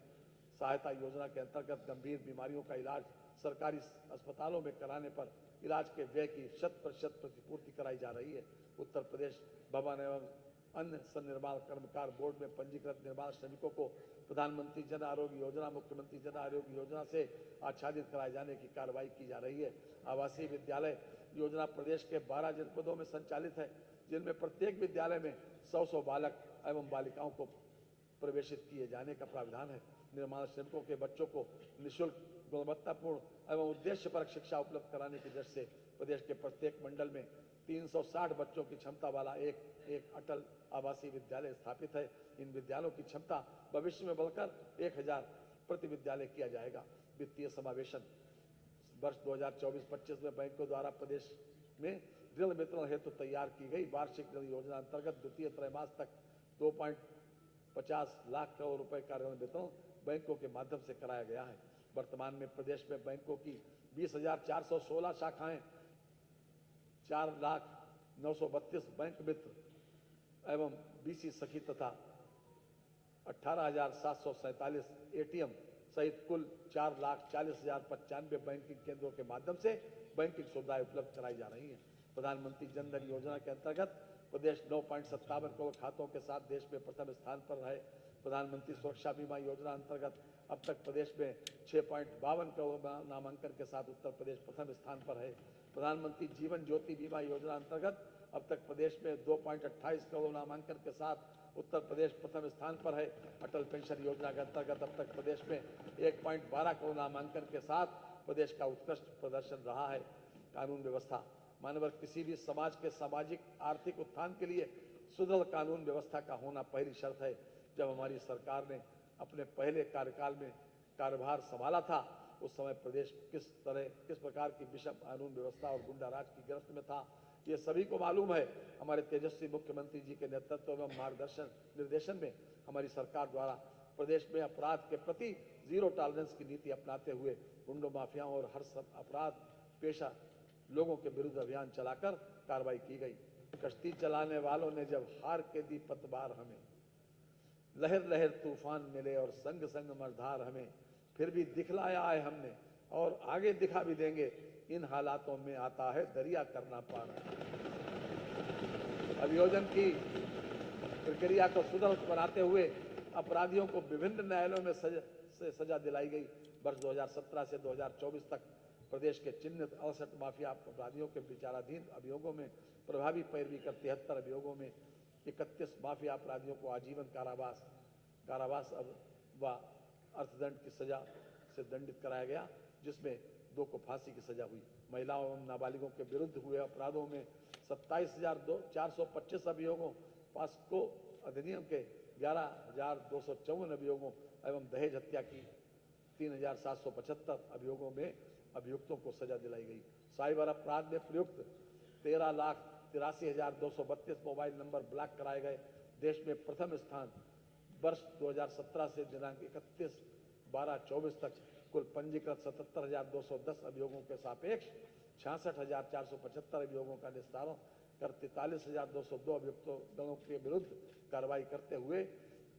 सहायता योजना के अंतर्गत गंभीर बीमारियों का इलाज सरकारी अस्पतालों में कराने पर इलाज के व्यय की 100% प्रतिपूर्ति कराई जा रही है। उत्तर प्रदेश भवन एवं अन्य सन्निर्माण कर्मकार बोर्ड में पंजीकृत निर्माण श्रमिकों को प्रधानमंत्री जन आरोग्य योजना, मुख्यमंत्री जन आरोग्य योजना से आच्छादित कराए जाने की कार्रवाई की जा रही है। आवासीय विद्यालय योजना प्रदेश के 12 जनपदों में संचालित है, जिनमें प्रत्येक विद्यालय में 100 बालक एवं बालिकाओं को प्रवेशित किए जाने का प्रावधान है। निर्माण श्रमिकों के बच्चों को निःशुल्क गुणवत्तापूर्ण एवं उद्देश्यपरक शिक्षा उपलब्ध कराने की दृष्टि से प्रदेश के प्रत्येक मंडल में 360 बच्चों की क्षमता वाला एक अटल आवासीय विद्यालय स्थापित है। इन विद्यालयों की क्षमता भविष्य में बढ़कर 1,000 प्रति विद्यालय किया जाएगा। वित्तीय समावेशन वर्ष 2024-25 में बैंकों द्वारा प्रदेश में ऋण वितरण हेतु तैयार की गई वार्षिक ऋण योजना अंतर्गत द्वितीय त्रैमास तक 2.50 लाख करोड़ रुपए का ऋण वितरण बैंकों के माध्यम से कराया गया है। वर्तमान में प्रदेश में बैंकों की 20,416 शाखाएं, 4,932 बैंक मित्र एवं बीसी सखी तथा 18,747 एटीएम सहित कुल 4,40,095 बैंकिंग केंद्रों के माध्यम से बैंकिंग सुविधाएं उपलब्ध कराई जा रही हैं। प्रधानमंत्री जन धन योजना के अंतर्गत प्रदेश 9.57 करोड़ खातों के साथ देश में प्रथम स्थान पर रहे। प्रधानमंत्री सुरक्षा बीमा योजना अंतर्गत अब तक प्रदेश में 6.52 करोड़ नामांकन के साथ उत्तर प्रदेश प्रथम स्थान पर है। प्रधानमंत्री जीवन ज्योति बीमा योजना अंतर्गत अब तक प्रदेश में 2.28 करोड़ नामांकन के साथ उत्तर प्रदेश प्रथम स्थान पर है। अटल पेंशन योजना के अंतर्गत अब तक प्रदेश में 1.12 करोड़ नामांकन के साथ प्रदेश का उत्कृष्ट प्रदर्शन रहा है। कानून व्यवस्था मानव किसी भी समाज के सामाजिक आर्थिक उत्थान के लिए सुदृढ़ कानून व्यवस्था का होना पहली शर्त है। जब हमारी सरकार ने अपने पहले कार्यकाल में कार्यभार संभाला था उस समय प्रदेश किस प्रकार की विषम कानून व्यवस्था और गुंडाराज की गिरफ्त में था, ये सभी को मालूम है। हमारे तेजस्वी मुख्यमंत्री जी के नेतृत्व एवं मार्गदर्शन निर्देशन में हमारी सरकार द्वारा प्रदेश में अपराध के प्रति जीरो टॉलरेंस की नीति अपनाते हुए गुंडों माफियाओं और हर सब अपराध पेशा लोगों के विरुद्ध अभियान चलाकर कार्रवाई की गई। कश्ती चलाने वालों ने जब हार के दी पतवार हमें, लहर लहर तूफान मिले और संग संग मझधार हमें, फिर भी दिखलाया है हमने और आगे दिखा भी देंगे। इन हालातों में आता है दरिया करना पार। अभियोजन की प्रक्रिया को सुदृढ़ बनाते हुए अपराधियों को विभिन्न न्यायालयों में सजा दिलाई गई। वर्ष 2017 से 2024 तक प्रदेश के चिन्हित 68 माफिया अपराधियों के विचाराधीन अभियोगों में प्रभावी पैरवी कर 73 अभियोगों में 31 माफिया अपराधियों को आजीवन कारावास व अर्थदंड की सजा से दंडित कराया गया, जिसमें 2 को फांसी की सजा हुई। महिलाओं एवं नाबालिगों के विरुद्ध हुए अपराधों में 27,425 अभियोगों, पॉस्को अधिनियम के 11,254 अभियोगों एवं दहेज हत्या की 3,775 अभियोगों में अभियुक्तों को सजा दिलाई गई। साइबर अपराध में प्रयुक्त 13,83,232 मोबाइल नंबर ब्लॉक कराए गए। देश में प्रथम स्थान वर्ष 2017 से दिनांक 31/12/24 तक कुल पंजीकृत 77,210 अभियोगों के सापेक्ष 66,475 अभियोगों का निस्तारण कर 43,202 अभियुक्तों के विरुद्ध कार्रवाई करते हुए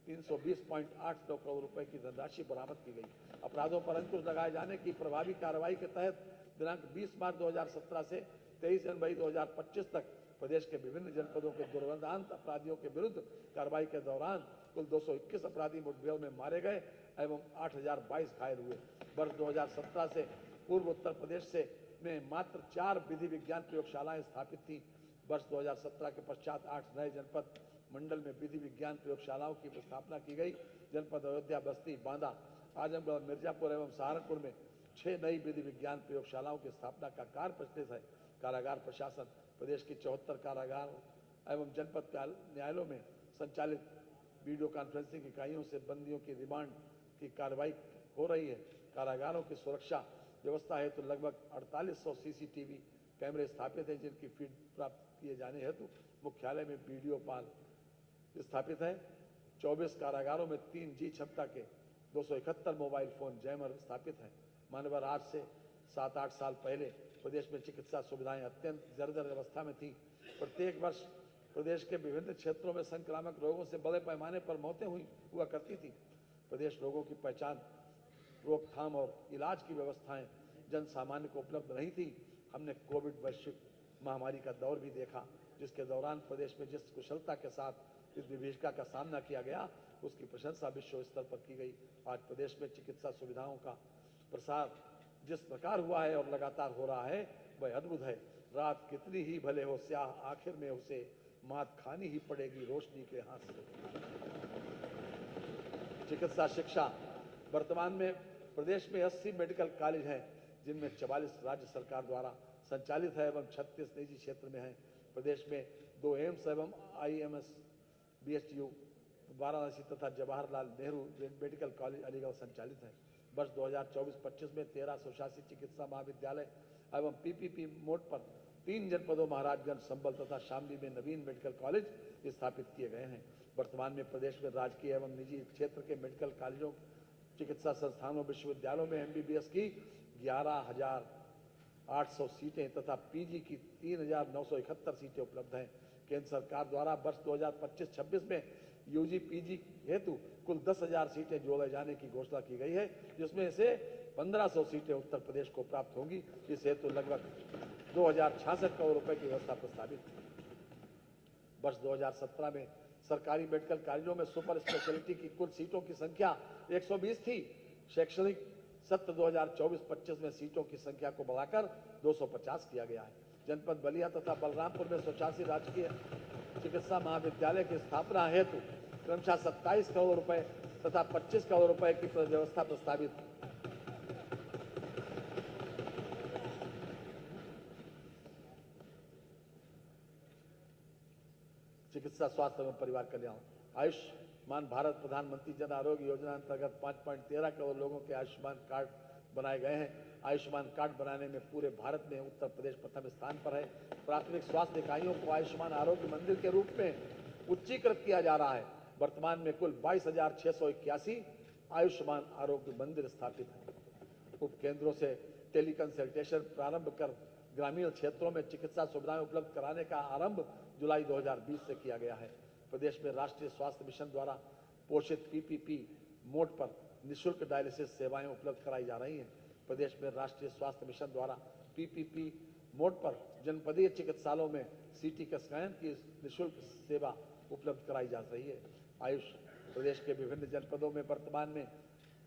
320.89 करोड़ रुपए की धनराशि बरामद की गई। अपराधों पर अंकुश लगाए जाने की प्रभावी कार्रवाई के तहत दिनांक 20 मार्च 2017 से 23 जनवरी 2025 तक प्रदेश के विभिन्न जनपदों के दुर्दांत अपराधियों के विरुद्ध कार्रवाई के दौरान कुल 221 अपराधी मुठभेड़ में मारे गए एवं 8,022 घायल हुए। वर्ष 2017 से पूर्व उत्तर प्रदेश में मात्र 4 विधि विज्ञान प्रयोगशालाएं स्थापित थी। वर्ष 2017 के पश्चात 8 नए जनपद मंडल में विधि विज्ञान प्रयोगशालाओं की स्थापना की गई। जनपद अयोध्या, बस्ती, बांदा, आजमगढ़, मिर्जापुर एवं सहारनपुर में 6 नई विधि विज्ञान प्रयोगशालाओं की स्थापना का कार्य प्रचलित है। कारागार प्रशासन प्रदेश की 74 कारागार एवं जनपद न्यायालयों में संचालित वीडियो कॉन्फ्रेंसिंग इकाइयों से बंदियों की रिमांड की कार्रवाई हो रही है। कारागारों की सुरक्षा व्यवस्था हेतु लगभग 4800 CCTV कैमरे स्थापित हैं, जिनकी फीड प्राप्त किए जाने हेतु मुख्यालय में वीडियो पाल स्थापित है। 24 कारागारों में 3G क्षमता के 271 मोबाइल फोन जैमर स्थापित हैं। मानवर आज से 7-8 साल पहले प्रदेश में चिकित्सा सुविधाएं अत्यंत जर्जर अवस्था में थी। प्रत्येक वर्ष प्रदेश के विभिन्न क्षेत्रों में संक्रामक रोगों से बड़े पैमाने पर मौतें हुआ करती थी। प्रदेश रोगों की पहचान, रोकथाम और इलाज की व्यवस्थाएं जन सामान्य को उपलब्ध नहीं थी। हमने कोविड वैश्विक महामारी का दौर भी देखा, जिसके दौरान प्रदेश में जिस कुशलता के साथ इस विभीषिका का सामना किया गया उसकी प्रशंसा विश्व स्तर पर की गई। आज प्रदेश में चिकित्सा सुविधाओं का प्रसार जिस प्रकार हुआ है और लगातार हो रहा है वह अद्भुत है। रात कितनी ही भले हो स्याह, आखिर में उसे मात खानी ही पड़ेगी रोशनी के हाथ से। चिकित्सा शिक्षा वर्तमान में प्रदेश में 80 मेडिकल कॉलेज हैं, जिनमें 44 राज्य सरकार द्वारा संचालित है एवं 36 निजी क्षेत्र में है। प्रदेश में 2 एम्स एवं IMS BHU वाराणसी तथा जवाहरलाल नेहरू मेडिकल कॉलेज अलीगढ़ संचालित है। वर्ष 2024-25 में 13 स्वशासी चिकित्सा महाविद्यालय एवं PPP मोड पर 3 जनपदों महाराजगंज, संभल तथा शामली में नवीन मेडिकल कॉलेज स्थापित किए गए हैं। वर्तमान में प्रदेश में राजकीय एवं निजी क्षेत्र के मेडिकल कॉलेजों, चिकित्सा संस्थानों, विश्वविद्यालयों में MBBS की 11,800 सीटें तथा PG की 3,971 सीटें उपलब्ध हैं। केंद्र सरकार द्वारा वर्ष 2025-26 में UG PG हेतु कुल 10,000 सीटें जोड़े जाने की घोषणा की गई है, जिसमें से 1,500 सीटें उत्तर प्रदेश को प्राप्त होंगी। इस हेतु लगभग 2,066 करोड़ रुपए की व्यवस्था प्रस्तावित है। वर्ष 2017 में सरकारी मेडिकल कॉलेजों में सुपर स्पेशलिटी की कुल सीटों की संख्या 120 थी। शैक्षणिक सत्र 2024-25 में सीटों की संख्या को बढ़ाकर 250 किया गया है। जनपद बलिया तथा बलरामपुर में 186 राजकीय चिकित्सा महाविद्यालय की स्थापना हेतु क्रमशः 27 करोड़ रुपए तथा 25 करोड़ रुपए की व्यवस्था प्रस्तावित। चिकित्सा स्वास्थ्य एवं परिवार कल्याण आयुष्मान भारत प्रधानमंत्री जन आरोग्य योजना अंतर्गत 5.13 करोड़ लोगों के आयुष्मान कार्ड बनाए गए हैं। आयुष्मान कार्ड बनाने में पूरे भारत में उत्तर प्रदेश प्रथम स्थान पर है। प्राथमिक स्वास्थ्य इकाइयों को आयुष्मान आरोग्य मंदिर के रूप में उच्चीकृत किया जा रहा है। वर्तमान में कुल 22,681 आयुष्मान आरोग्य मंदिर स्थापित हैं। उपकेंद्रों से टेली कंसल्टेशन प्रारंभ कर ग्रामीण क्षेत्रों में चिकित्सा सुविधाएं उपलब्ध कराने का आरंभ जुलाई 2020 से किया गया है। प्रदेश में राष्ट्रीय स्वास्थ्य मिशन द्वारा पोषित पीपीपी मोड पर निःशुल्क डायलिसिस सेवाएं उपलब्ध कराई जा रही हैं। प्रदेश में राष्ट्रीय स्वास्थ्य मिशन द्वारा पीपीपी मोड पर जनपदीय चिकित्सालयों में सीटी स्कैन की निःशुल्क सेवा उपलब्ध कराई जा रही है। आयुष प्रदेश के विभिन्न जनपदों में वर्तमान में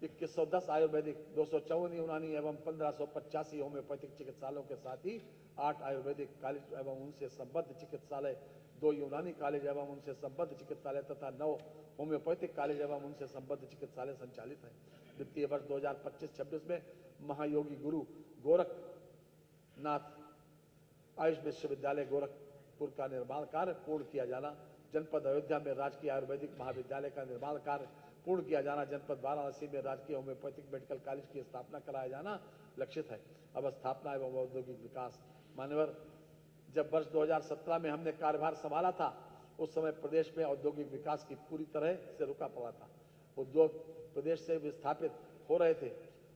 2110 आयुर्वेदिक, 254 यूनानी एवं 1585 होम्योपैथिक चिकित्सालयों के साथ ही 8 आयुर्वेदिक कॉलेज एवं उनसे संबद्ध चिकित्सालय, 2 यूनानी कॉलेज एवं उनसे संबद्ध चिकित्सालय तथा 9 होम्योपैथिक कॉलेज एवं उनसे संबद्ध चिकित्सालय संचालित हैं। वित्तीय वर्ष 2025-26 में महायोगी गुरु गोरखनाथ आयुष विश्वविद्यालय गोरखपुर का निर्माण कार्य पूर्ण किया जाना, जनपद अयोध्या में राजकीय आयुर्वेदिक महाविद्यालय का निर्माण कार्य पूर्ण किया जाना, जनपद वाराणसी में राजकीय होम्योपैथिक मेडिकल कॉलेज की स्थापना कराया जाना लक्षित है। अब स्थापना एवं औद्योगिक विकास। मान्यवर, जब वर्ष 2017 में हमने कार्यभार संभाला था, उस समय प्रदेश में औद्योगिक विकास की पूरी तरह से रुका पड़ा था। उद्योग प्रदेश से विस्थापित हो रहे थे।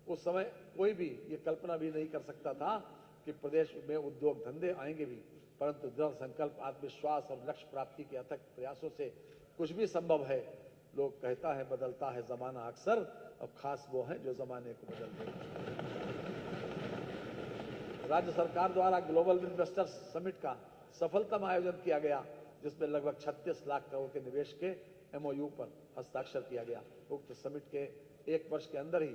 उस समय कोई भी ये कल्पना भी नहीं कर सकता था कि प्रदेश में उद्योग धंधे आएंगे भी, परंतु दृढ़ संकल्प, आत्मविश्वास और लक्ष्य प्राप्ति के अथक प्रयासों से कुछ भी संभव है। लोग कहता है बदलता है जमाना अक्सर, अब खास वो है जो जमाने को बदल दे। राज्य सरकार द्वारा ग्लोबल इन्वेस्टर्स समिट का सफलतम आयोजन किया गया, जिसमें लगभग 36 लाख करोड़ के निवेश के एमओयू पर हस्ताक्षर किया गया। उक्त समिट के एक वर्ष के अंदर ही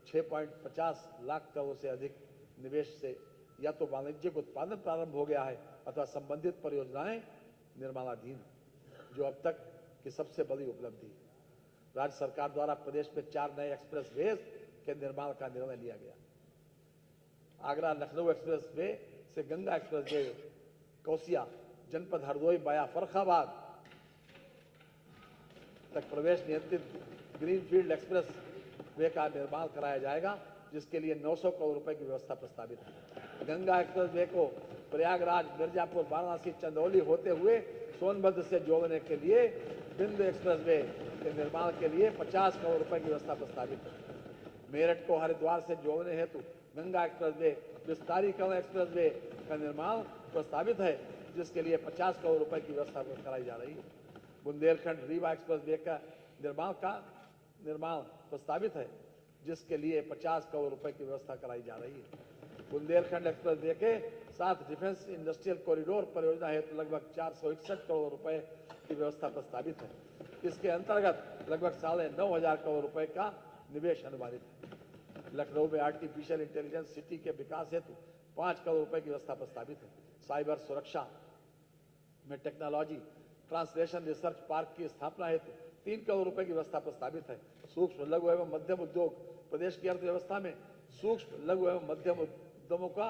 6.50 लाख करोड़ से अधिक निवेश से या तो वाणिज्यिक उत्पादन प्रारंभ हो गया है अथवा संबंधित परियोजनाएं निर्माणाधीन, जो अब तक की सबसे बड़ी उपलब्धि। राज्य सरकार द्वारा प्रदेश में 4 नए एक्सप्रेस वे के निर्माण का निर्णय लिया गया। आगरा लखनऊ एक्सप्रेस वे से गंगा एक्सप्रेस वे, कौसिया जनपद हरदोई वाया फर्रुखाबाद तक प्रवेश नियंत्रित ग्रीनफील्ड एक्सप्रेस वे का निर्माण कराया जाएगा, जिसके लिए 900 करोड़ रुपए की व्यवस्था प्रस्तावित है। गंगा एक्सप्रेस वे को प्रयागराज, मिर्जापुर, वाराणसी, चंदौली होते हुए सोनभद्र से जोड़ने के लिए बिंदु एक्सप्रेस वे के निर्माण के लिए 50 करोड़ रुपए की व्यवस्था प्रस्तावित है। मेरठ को हरिद्वार से जोड़ने हेतु गंगा एक्सप्रेस वे, विस्तारीकरण एक्सप्रेस वे का निर्माण प्रस्तावित है, जिसके लिए 50 करोड़ रुपए की व्यवस्था कराई जा रही है। बुंदेलखंड रीवा एक्सप्रेस वे का निर्माण प्रस्तावित है, जिसके लिए 50 करोड़ रुपए की व्यवस्था कराई जा रही है। बुंदेलखंड एक्सप्रेस वे के साथ डिफेंस इंडस्ट्रियल कॉरिडोर परियोजना हेतु लगभग 461 करोड़ रुपए की व्यवस्था प्रस्तावित है। इसके अंतर्गत लगभग 9,500 करोड़ रुपए का निवेश अनुमानित है। लखनऊ में आर्टिफिशियल इंटेलिजेंस सिटी के विकास हेतु 5 करोड़ रुपए की व्यवस्था प्रस्तावित है। साइबर सुरक्षा में टेक्नोलॉजी ट्रांसलेशन रिसर्च पार्क की स्थापना हेतु 3 करोड़ रुपए की व्यवस्था प्रस्तावित है। सूक्ष्म, लघु एवं मध्यम उद्योग। प्रदेश की अर्थव्यवस्था में सूक्ष्म, लघु एवं मध्यम उद्यमों का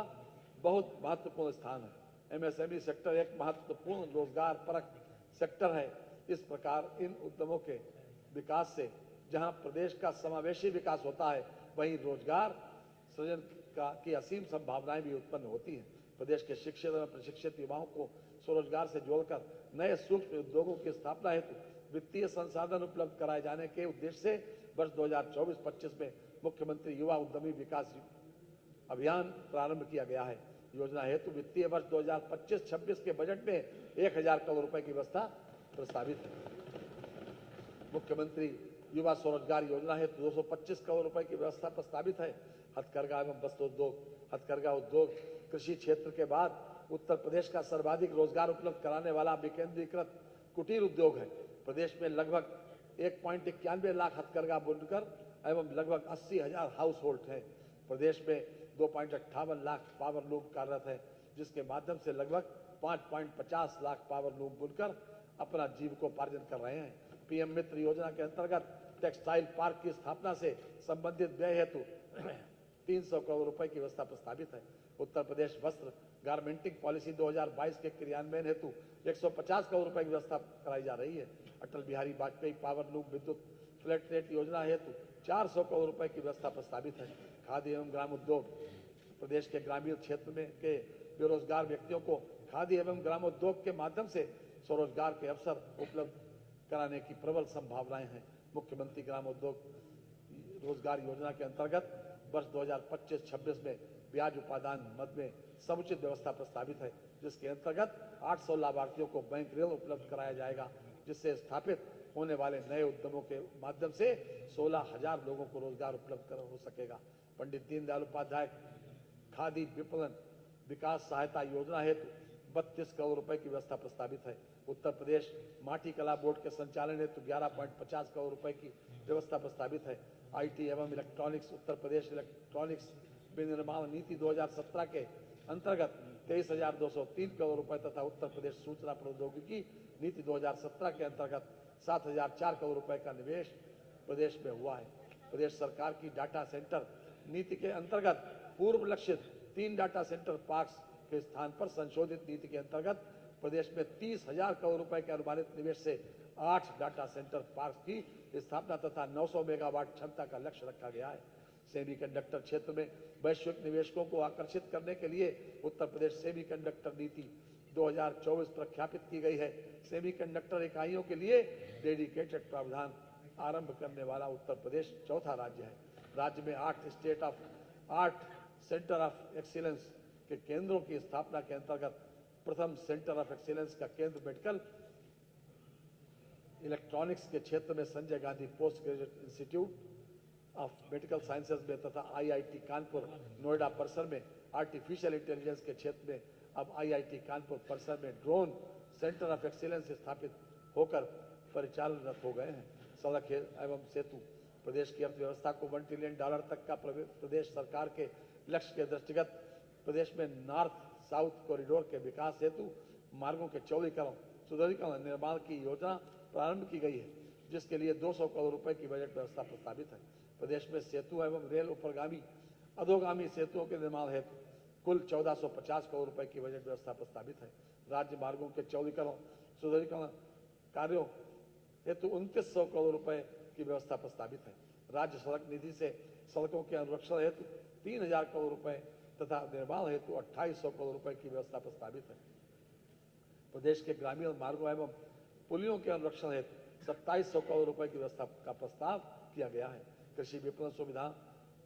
बहुत महत्वपूर्ण स्थान है। एमएसएमई सेक्टर एक महत्वपूर्ण रोजगार परक सेक्टर है। इस प्रकार इन उद्यमों के विकास से जहां प्रदेश का समावेशी विकास होता है, वहीं रोजगार सृजन की असीम संभावनाएं भी उत्पन्न होती हैं। प्रदेश के शिक्षित एवं प्रशिक्षित युवाओं को स्वरोजगार से जोड़कर नए सूक्ष्म उद्योगों की स्थापना हेतु वित्तीय संसाधन उपलब्ध कराए जाने के उद्देश्य से वर्ष 2024-25 में मुख्यमंत्री युवा उद्यमी विकास अभियान प्रारंभ किया गया है। योजना हेतु वित्तीय वर्ष 2025-26 के बजट में 1,000 करोड़ रुपए की व्यवस्था प्रस्तावित है। मुख्यमंत्री युवा स्वरोजगार योजना हेतु 225 करोड़ रुपए की व्यवस्था प्रस्तावित है। हथकरघा एवं वस्त्रोद्योग। हथकरघा उद्योग कृषि क्षेत्र के बाद उत्तर प्रदेश का सर्वाधिक रोजगार उपलब्ध कराने वाला विकेंद्रीकृत कुटीर उद्योग है। प्रदेश में लगभग 1.91 लाख हथकरघा बुनकर एवं लगभग 80,000 हाउस होल्ड हैं। प्रदेश में 2.58 लाख पावर लूम कार्यरत है, जिसके माध्यम से लगभग 5.50 लाख पावर लूम बुनकर अपना जीविकोपार्जन कर रहे हैं। पीएम मित्र योजना के अंतर्गत टेक्सटाइल पार्क की स्थापना से संबंधित व्यय हेतु 300 करोड़ रुपए की व्यवस्था प्रस्तावित है। उत्तर प्रदेश वस्त्र गारमेंटिंग पॉलिसी 2022 के क्रियान्वयन हेतु 150 करोड़ रुपए की व्यवस्था कराई जा रही है। अटल बिहारी वाजपेयी पावर लूम विद्युत फ्लैट रेट योजना हेतु 400 करोड़ रुपए की व्यवस्था प्रस्तावित है। खादी एवं ग्राम उद्योग प्रदेश के ग्रामीण क्षेत्र में के बेरोजगार व्यक्तियों को खादी एवं ग्रामोद्योग के माध्यम से स्वरोजगार के अवसर उपलब्ध कराने की प्रबल संभावनाएं हैं। मुख्यमंत्री ग्रामोद्योग रोजगार योजना के अंतर्गत वर्ष 2025-26 में ब्याज उपादान मद में समुचित व्यवस्था प्रस्तावित है, जिसके अंतर्गत 800 लाभार्थियों को बैंक ऋण उपलब्ध कराया जाएगा, जिससे स्थापित होने वाले नए उद्यमों के माध्यम से 16,000 लोगों को रोजगार उपलब्ध हो सकेगा। पंडित दीनदयाल उपाध्याय खादी विपणन विकास सहायता योजना हेतु 32 करोड़ रुपए की व्यवस्था प्रस्तावित है। उत्तर प्रदेश माटी कला बोर्ड के संचालन हेतु 11.50 करोड़ रुपए की व्यवस्था प्रस्तावित है। आईटी एवं इलेक्ट्रॉनिक्स उत्तर प्रदेश इलेक्ट्रॉनिक्स विनिर्माण नीति 2017 के अंतर्गत 23,203 करोड़ रुपए तथा उत्तर प्रदेश सूचना प्रौद्योगिकी नीति 2017 के अंतर्गत 7,004 करोड़ रुपए का निवेश प्रदेश में हुआ है। प्रदेश सरकार की डाटा सेंटर नीति के अंतर्गत पूर्व लक्षित 3 डाटा सेंटर पार्क्स के स्थान पर संशोधित नीति के अंतर्गत प्रदेश में 30,000 करोड़ रुपए के अनुमानित निवेश से 8 डाटा सेंटर पार्क्स की स्थापना तथा 900 मेगावाट क्षमता का लक्ष्य रखा गया है। सेमीकंडक्टर क्षेत्र में वैश्विक निवेशकों को आकर्षित करने के लिए उत्तर प्रदेश सेमीकंडक्टर नीति 2024 प्रख्यापित की गई है। सेमीकंडक्टर इकाइयों के लिए डेडिकेटेड प्रावधान आरंभ करने वाला उत्तर प्रदेश चौथा राज्य है। राज्य में 8 सेंटर ऑफ एक्सीलेंस के केंद्रों की स्थापना के अंतर्गत प्रथम सेंटर ऑफ एक्सीलेंस का केंद्र मेडिकल इलेक्ट्रॉनिक्स के क्षेत्र में Sanjay Gandhi post graduate institute of medical sciences में तथा आईआईटी कानपुर नोएडा परिसर में आर्टिफिशियल इंटेलिजेंस के क्षेत्र में अब आईआईटी कानपुर परिसर में ड्रोन सेंटर ऑफ एक्सीलेंस स्थापित होकर परिचालनरत हो गए हैं। सड़क एवं सेतु प्रदेश की अर्थव्यवस्था को $1 ट्रिलियन तक का प्रदेश सरकार के लक्ष्य के दृष्टिगत प्रदेश में नॉर्थ साउथ कॉरिडोर के विकास हेतु मार्गों के चौड़ीकरण सुदृढ़ीकरण निर्माण की योजना प्रारंभ की गई है, जिसके लिए 200 करोड़ रुपए की बजट व्यवस्था प्रस्तावित है। प्रदेश में सेतु एवं रेल उपरगामी अधोगामी सेतुओं के निर्माण हेतु कुल 1450 करोड़ रुपए की बजट व्यवस्था प्रस्तावित है। राज्य मार्गों के चौड़ीकरण सुदृढ़ीकरण कार्यों हेतु 2900 करोड़ रुपए की व्यवस्था प्रस्तावित है। राज्य सड़क निधि से सड़कों के अनुरक्षण हेतु 3000 करोड़ रुपए तथा निर्माण हेतु 2800 करोड़ रुपए की व्यवस्था प्रस्तावित है। प्रदेश के ग्रामीण मार्गों एवं पुलियों के अनुरक्षण हेतु 2700 करोड़ रुपए की व्यवस्था का प्रस्ताव किया गया है। कृषि विपणन सुविधा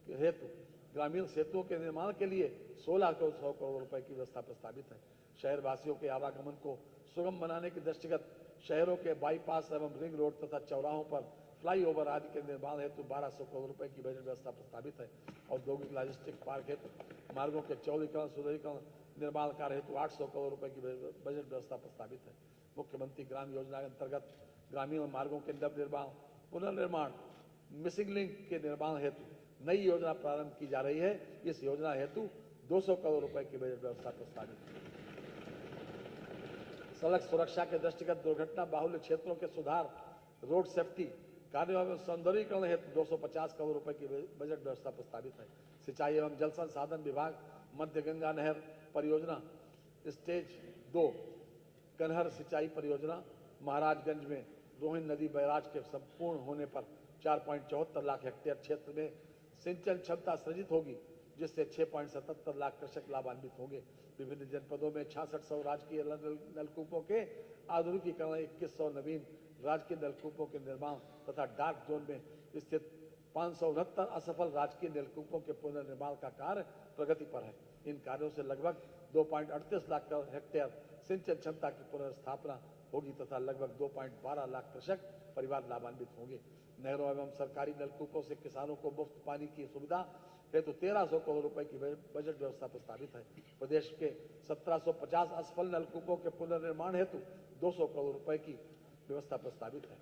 हेतु ग्रामीण सेतुओं के निर्माण के लिए 1600 करोड़ रुपए की व्यवस्था प्रस्तावित है। शहर वासियों के आवागमन को सुगम बनाने के दृष्टिगत शहरों के बाईपास एवं रिंग रोड तथा चौराहों पर फ्लाईओवर आदि के निर्माण हेतु 1200 करोड़ रुपए की बजट व्यवस्था प्रस्तावित है। औद्योगिक लॉजिस्टिक पार्क हेतु मार्गों के चौड़ीकरण सुदृढ़ीकरण निर्माण कार्य हेतु 800 करोड़ रुपए की बजट व्यवस्था प्रस्तावित है। मुख्यमंत्री ग्राम योजना के अंतर्गत ग्रामीण मार्गों के नवनिर्माण पुनर्निर्माण मिसिंग लिंक के निर्माण हेतु नई योजना प्रारंभ की जा रही है। इस योजना हेतु 200 करोड़ रुपए की बजट व्यवस्था प्रस्तावित है। सड़क सुरक्षा के दृष्टिगत दुर्घटना बाहुल्य क्षेत्रों के सुधार रोड सेफ्टी कार्यों एवं सौंदर्यीकरण हेतु 250 करोड़ रुपए की बजट व्यवस्था प्रस्तावित है। सिंचाई एवं जल संसाधन विभाग मध्य गंगा नहर परियोजना स्टेज 2 कनहर सिंचाई परियोजना महाराजगंज में रोहिन नदी बैराज के संपूर्ण होने पर 4.74 लाख हेक्टेयर क्षेत्र में सिंचन क्षमता सृजित होगी, जिससे 6.77 लाख कृषक लाभान्वित होंगे। विभिन्न जनपदों में 6600 राजकीय नलकूपों के आधुनिकीकरण, 2100 नवीन राजकीय नलकूपों के निर्माण तथा डार्क जोन में स्थित 569 असफल राजकीय नलकूपों के पुनर्निर्माण का कार्य प्रगति पर है। इन कार्यों से लगभग 2.38 लाख हेक्टेयर सिंचन क्षमता की पुनर्स्थापना होगी तथा लगभग 2.12 लाख कृषक परिवार लाभान्वित होंगे। नहरों एवं सरकारी नलकूपों से किसानों को मुफ्त पानी की सुविधा हेतु 1300 करोड़ रुपए की बजट व्यवस्था प्रस्तावित है। प्रदेश के 1750 असफल नलकूपों के पुनर्निर्माण हेतु 200 करोड़ रुपए की व्यवस्था प्रस्तावित है।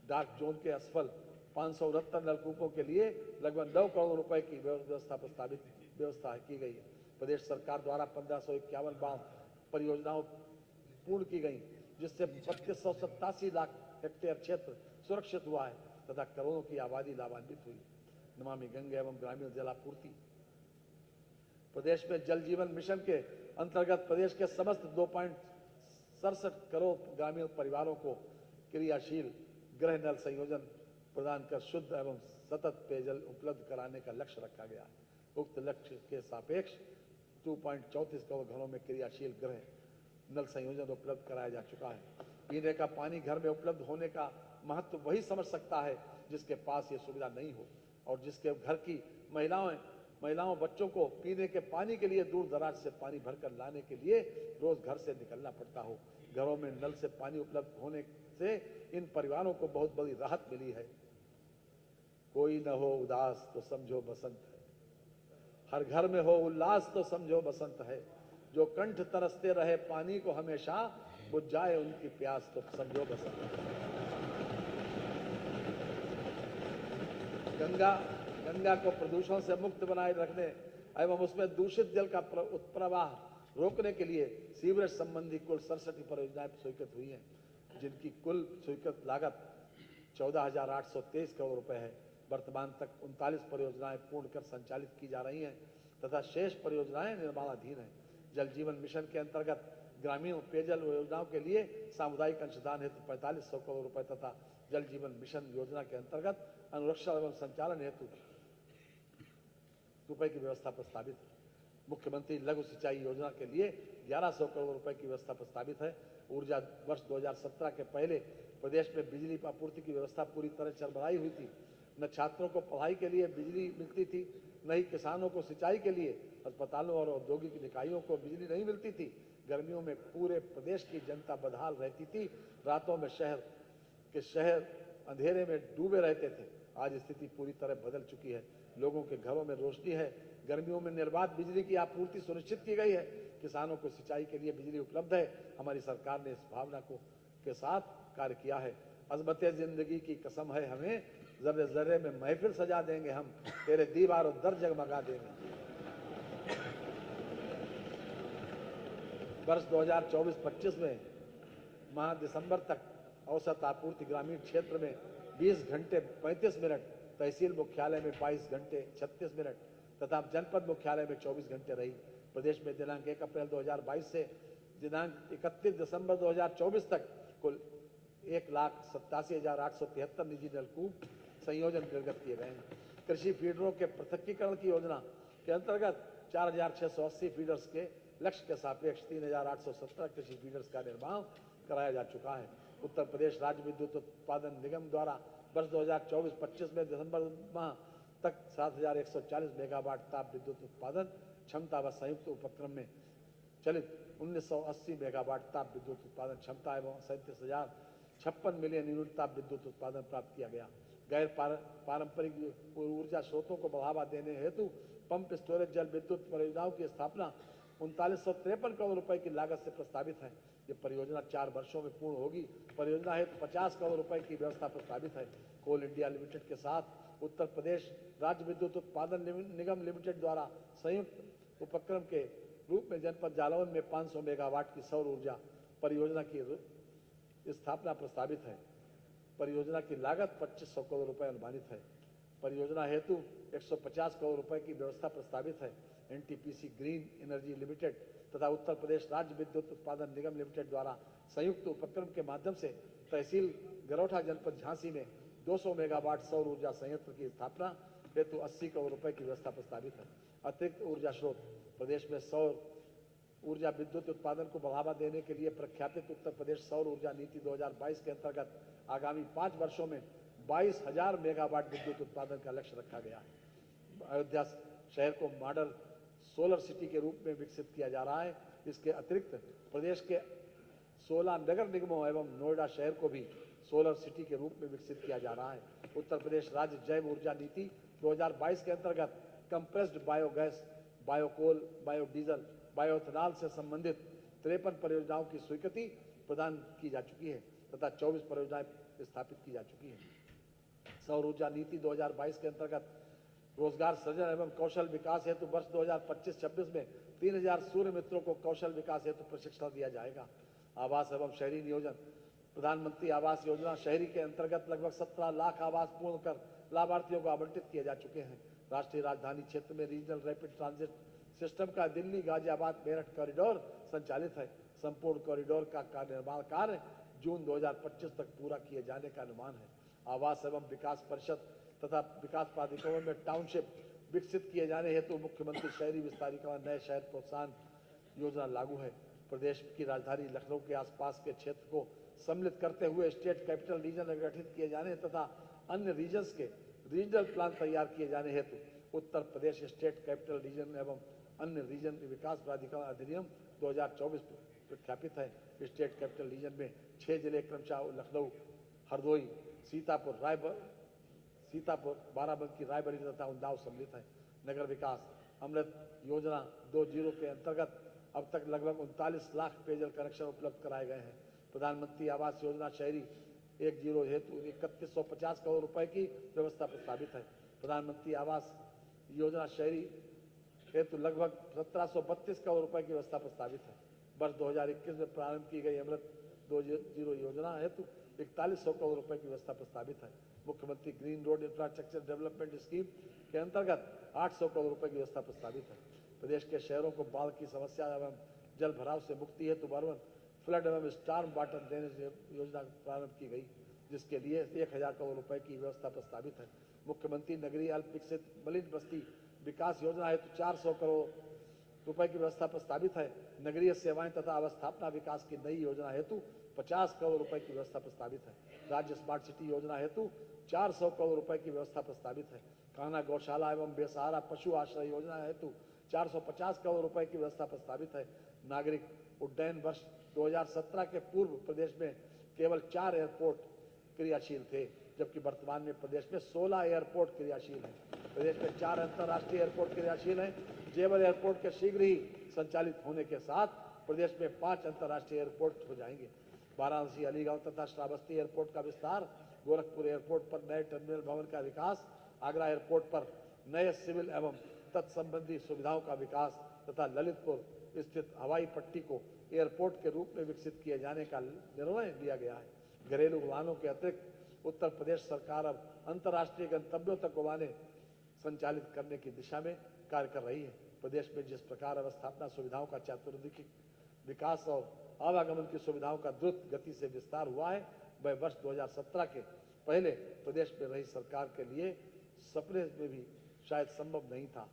डार्क जोन के असफल 569 नलकूपों के लिए लगभग 9 करोड़ रुपए की व्यवस्था की गई है। प्रदेश सरकार द्वारा 1551 बांध परियोजनाओं पूर्ण की गई, जिससे 3287 लाख हेक्टेयर क्षेत्र सुरक्षित हुआ है तथा करोड़ों की आबादी लाभान्वित हुई। नमामि गंगे एवं ग्रामीण जलापूर्ति। प्रदेश में जल जीवन मिशन के अंतर्गत प्रदेश के समस्त 2.67 करोड़ ग्रामीण परिवारों को क्रियाशील गृह नल संयोजन प्रदान कर शुद्ध एवं सतत पेयजल उपलब्ध कराने का लक्ष्य रखा गया है। उक्त लक्ष्य के सापेक्ष 2.34 करोड़ घरों में क्रियाशील गृह नल संयोजन उपलब्ध कराया जा चुका है। पीने का पानी घर में उपलब्ध होने का महत्व वही समझ सकता है जिसके पास ये सुविधा नहीं हो और जिसके घर की महिलाओं बच्चों को पीने के पानी के लिए दूर दराज से पानी भरकर लाने के लिए रोज घर से निकलना पड़ता हो। घरों में नल से पानी उपलब्ध होने से इन परिवारों को बहुत बड़ी राहत मिली है। कोई न हो उदास तो समझो बसंत है, हर घर में हो उल्लास तो समझो बसंत है। जो कंठ तरसते रहे पानी को हमेशा, बुझ जाए उनकी प्यास तो समझो बसंत है। गंगा को प्रदूषण से मुक्त बनाए रखने एवं उसमें दूषित जल का उत्प्रवाह रोकने के लिए सीवरेज संबंधी कुल 67 परियोजनाएं स्वीकृत हुई हैं, जिनकी कुल स्वीकृत लागत 14,823 करोड़ रुपए है। वर्तमान तक 39 परियोजनाएं पूर्ण कर संचालित की जा रही हैं तथा शेष परियोजनाएं निर्माणाधीन हैं। जल जीवन मिशन के अंतर्गत ग्रामीण पेयजल योजनाओं के लिए सामुदायिक अंशदान हेतु 4500 करोड़ रुपए तथा जल जीवन मिशन योजना के अंतर्गत अनुरक्षण एवं संचालन हेतु रुपए की व्यवस्था प्रस्तावित है। मुख्यमंत्री लघु सिंचाई योजना के लिए 1100 करोड़ रुपए की व्यवस्था प्रस्तावित है। ऊर्जा वर्ष 2017 के पहले प्रदेश में बिजली आपूर्ति की व्यवस्था पूरी तरह चरमराई हुई थी। न छात्रों को पढ़ाई के लिए बिजली मिलती थी, न ही किसानों को सिंचाई के लिए, अस्पतालों और औद्योगिक इकाइयों को बिजली नहीं मिलती थी। गर्मियों में पूरे प्रदेश की जनता बदहाल रहती थी। रातों में शहर अंधेरे में डूबे रहते थे। आज स्थिति पूरी तरह बदल चुकी है। लोगों के घरों में रोशनी है। गर्मियों में निर्बाध बिजली की आपूर्ति सुनिश्चित की गई है। किसानों को सिंचाई के लिए बिजली उपलब्ध है। हमारी सरकार ने इस भावना के साथ कार्य किया है। अज़मते जिंदगी की कसम है हमें, जर्रे जर्रे में महफिल सजा देंगे हम, तेरे दीवार और दर जगमगा देंगे। वर्ष 2024-25 में माह दिसंबर तक औसत आपूर्ति ग्रामीण क्षेत्र में 20 घंटे 35 मिनट, तहसील मुख्यालय में 22 घंटे 36 मिनट तथा जनपद मुख्यालय में 24 घंटे रही। प्रदेश में दिनांक 1 अप्रैल 2022 से दिनांक 31 दिसंबर 2024 तक कुल 1,87,873 निजी नलकूप संयोजन निर्गत किए गए हैं। कृषि फीडरों के पृथकीकरण की योजना के अंतर्गत 4,680 फीडर्स के लक्ष्य के सापेक्ष 3,817 कृषि फीडर्स का निर्माण कराया जा चुका है। उत्तर प्रदेश राज्य विद्युत उत्पादन निगम द्वारा वर्ष 2024-25 में दिसंबर माह तक 7,140 मेगावाट ताप विद्युत उत्पादन क्षमता व संयुक्त उपक्रम में चलित 1980 मेगावाट ताप विद्युत उत्पादन क्षमता एवं 37,056 मिलियन यूनिट ताप विद्युत उत्पादन प्राप्त किया गया। गैर पारंपरिक ऊर्जा स्रोतों को बढ़ावा देने हेतु पंप स्टोरेज जल विद्युत परियोजनाओं की स्थापना 3953 करोड़ रुपए की लागत से प्रस्तावित है। ये परियोजना 4 वर्षों में पूर्ण होगी। परियोजना हेतु 50 करोड़ रुपए की व्यवस्था प्रस्तावित है। कोल इंडिया लिमिटेड के साथ उत्तर प्रदेश राज्य विद्युत उत्पादन निगम लिमिटेड द्वारा संयुक्त उपक्रम के रूप में जनपद जालौन में 500 मेगावाट की सौर ऊर्जा परियोजना की स्थापना प्रस्तावित है। परियोजना की लागत 2500 करोड़ रुपए अनुमानित है। परियोजना हेतु 150 करोड़ रुपए की व्यवस्था प्रस्तावित है। एनटीपीसी ग्रीन एनर्जी लिमिटेड तथा उत्तर प्रदेश राज्य विद्युत उत्पादन निगम लिमिटेड द्वारा संयुक्त उपक्रम के माध्यम से तहसील गरौठा जनपद झांसी में 200 मेगावाट सौर ऊर्जा संयंत्र की स्थापना हेतु 80 करोड़ रुपए की व्यवस्था प्रस्तावित है। अतिरिक्त ऊर्जा स्रोत प्रदेश में सौर ऊर्जा विद्युत उत्पादन को बढ़ावा देने के लिए प्रख्यापित उत्तर प्रदेश सौर ऊर्जा नीति 2022 के अंतर्गत आगामी 5 वर्षों में 22,000 मेगावाट विद्युत उत्पादन का लक्ष्य रखा गया है। अयोध्या शहर को मॉडल सोलर सिटी के रूप में विकसित किया जा रहा है। इसके अतिरिक्त प्रदेश के 16 नगर निगमों एवं नोएडा शहर को भी सोलर सिटी के रूप में विकसित किया जा रहा है। उत्तर प्रदेश राज्य जैव ऊर्जा नीति 2022 के अंतर्गत compressed biogas, biocoal, biodiesel, bioethanol से संबंधित 53 परियोजनाओं की स्वीकृति प्रदान की जा चुकी है तथा 24 परियोजनाएं स्थापित की जा चुकी हैं। सौर ऊर्जा नीति 2022 के अंतर्गत रोजगार सृजन एवं कौशल विकास हेतु वर्ष 2025-26 में 3000 सूर्य मित्रों को कौशल विकास हेतु प्रशिक्षण दिया जाएगा। आवास एवं शहरी नियोजन प्रधानमंत्री आवास योजना शहरी के अंतर्गत लगभग 17 लाख आवास पूर्ण कर लाभार्थियों को आवंटित किए जा चुके हैं। राष्ट्रीय राजधानी क्षेत्र में रीजनल रैपिड ट्रांजिट सिस्टम का दिल्ली गाजियाबाद मेरठ कॉरिडोर संचालित है। संपूर्ण कॉरिडोर का निर्माण कार्य जून 2025 तक पूरा किए जाने का अनुमान है। आवास एवं विकास परिषद तथा विकास प्राधिकरणों में टाउनशिप विकसित किए जाने हेतु मुख्यमंत्री शहरी विस्तारीकरण नए शहर प्रोत्साहन योजना लागू है। प्रदेश की राजधानी लखनऊ के आसपास के क्षेत्र को सम्मिलित करते हुए स्टेट कैपिटल रीजन गठित किए जाने तथा अन्य रीजन्स के रीजनल प्लान तैयार किए जाने हेतु Uttar Pradesh state capital region एवं अन्य रीजन विकास प्राधिकरण अधिनियम 2024 प्रख्यापित है। स्टेट कैपिटल रीजन में 6 जिले क्रमशः लखनऊ, हरदोई, सीतापुर, बाराबंकी, रायबरेली तथा उन्नाव सम्मिलित है। नगर विकास अमृत योजना 2.0 के अंतर्गत अब तक लगभग 39 लाख पेयजल कनेक्शन उपलब्ध कराए गए हैं। प्रधानमंत्री आवास योजना शहरी 1.0 हेतु 3150 करोड़ रुपए की व्यवस्था प्रस्तावित है। प्रधानमंत्री आवास योजना शहरी हेतु लगभग 1732 करोड़ रुपए की व्यवस्था प्रस्तावित है। वर्ष 2021 में प्रारंभ की गई अमृत 2.0 योजना हेतु 4100 करोड़ रुपए की व्यवस्था प्रस्तावित है। मुख्यमंत्री green road infrastructure development scheme के अंतर्गत 800 करोड़ रुपए की व्यवस्था प्रस्तावित है। प्रदेश के शहरों को बाढ़ की समस्या एवं जल भराव से मुक्ति हेतु वर्वन फ्लड एवं स्टार्म वाटर ड्रेनेज योजना प्रारंभ की गई, जिसके लिए 1000 करोड़ रुपए की व्यवस्था प्रस्तावित है। मुख्यमंत्री नगरीय अल्प विकसित मलिन बस्ती विकास योजना हेतु 400 करोड़ रुपए की व्यवस्था प्रस्तावित है। नगरीय सेवाएं तथा अवस्थापना विकास की नई योजना हेतु 50 करोड़ रुपए की व्यवस्था प्रस्तावित है। राज्य स्मार्ट सिटी योजना हेतु 400 करोड़ रुपए की व्यवस्था प्रस्तावित है। कान्हा गौशाला एवं बेसहारा पशु आश्रय योजना हेतु 450 करोड़ रुपए की व्यवस्था प्रस्तावित है। नागरिक उड्डयन वर्ष 2017 के पूर्व प्रदेश में केवल 4 एयरपोर्ट क्रियाशील थे, जबकि वर्तमान में प्रदेश में 16 एयरपोर्ट क्रियाशील हैं। प्रदेश में 4 अंतर्राष्ट्रीय एयरपोर्ट क्रियाशील हैं। जेवर एयरपोर्ट के शीघ्र ही संचालित होने के साथ प्रदेश में 5 अंतर्राष्ट्रीय एयरपोर्ट हो जाएंगे। वाराणसी, अलीगढ़ तथा श्रावस्ती एयरपोर्ट का विस्तार, गोरखपुर एयरपोर्ट पर नए टर्मिनल भवन का विकास, आगरा एयरपोर्ट पर नए सिविल एवं तत्संबंधी सुविधाओं का विकास तथा ललितपुर स्थित हवाई पट्टी को एयरपोर्ट के रूप में विकसित किए जाने का निर्णय लिया गया है। घरेलू उड़ानों के अतिरिक्त उत्तर प्रदेश सरकार अब अंतर्राष्ट्रीय गंतव्यों तक उड़ानें संचालित करने की दिशा में कार्य कर रही है। प्रदेश में जिस प्रकार अवस्थापना सुविधाओं का चातुर्दिक विकास और आवागमन की सुविधाओं का द्रुत गति से विस्तार हुआ है, वह वर्ष 2017 के पहले प्रदेश में रही सरकार के लिए सपने में भी शायद संभव नहीं था।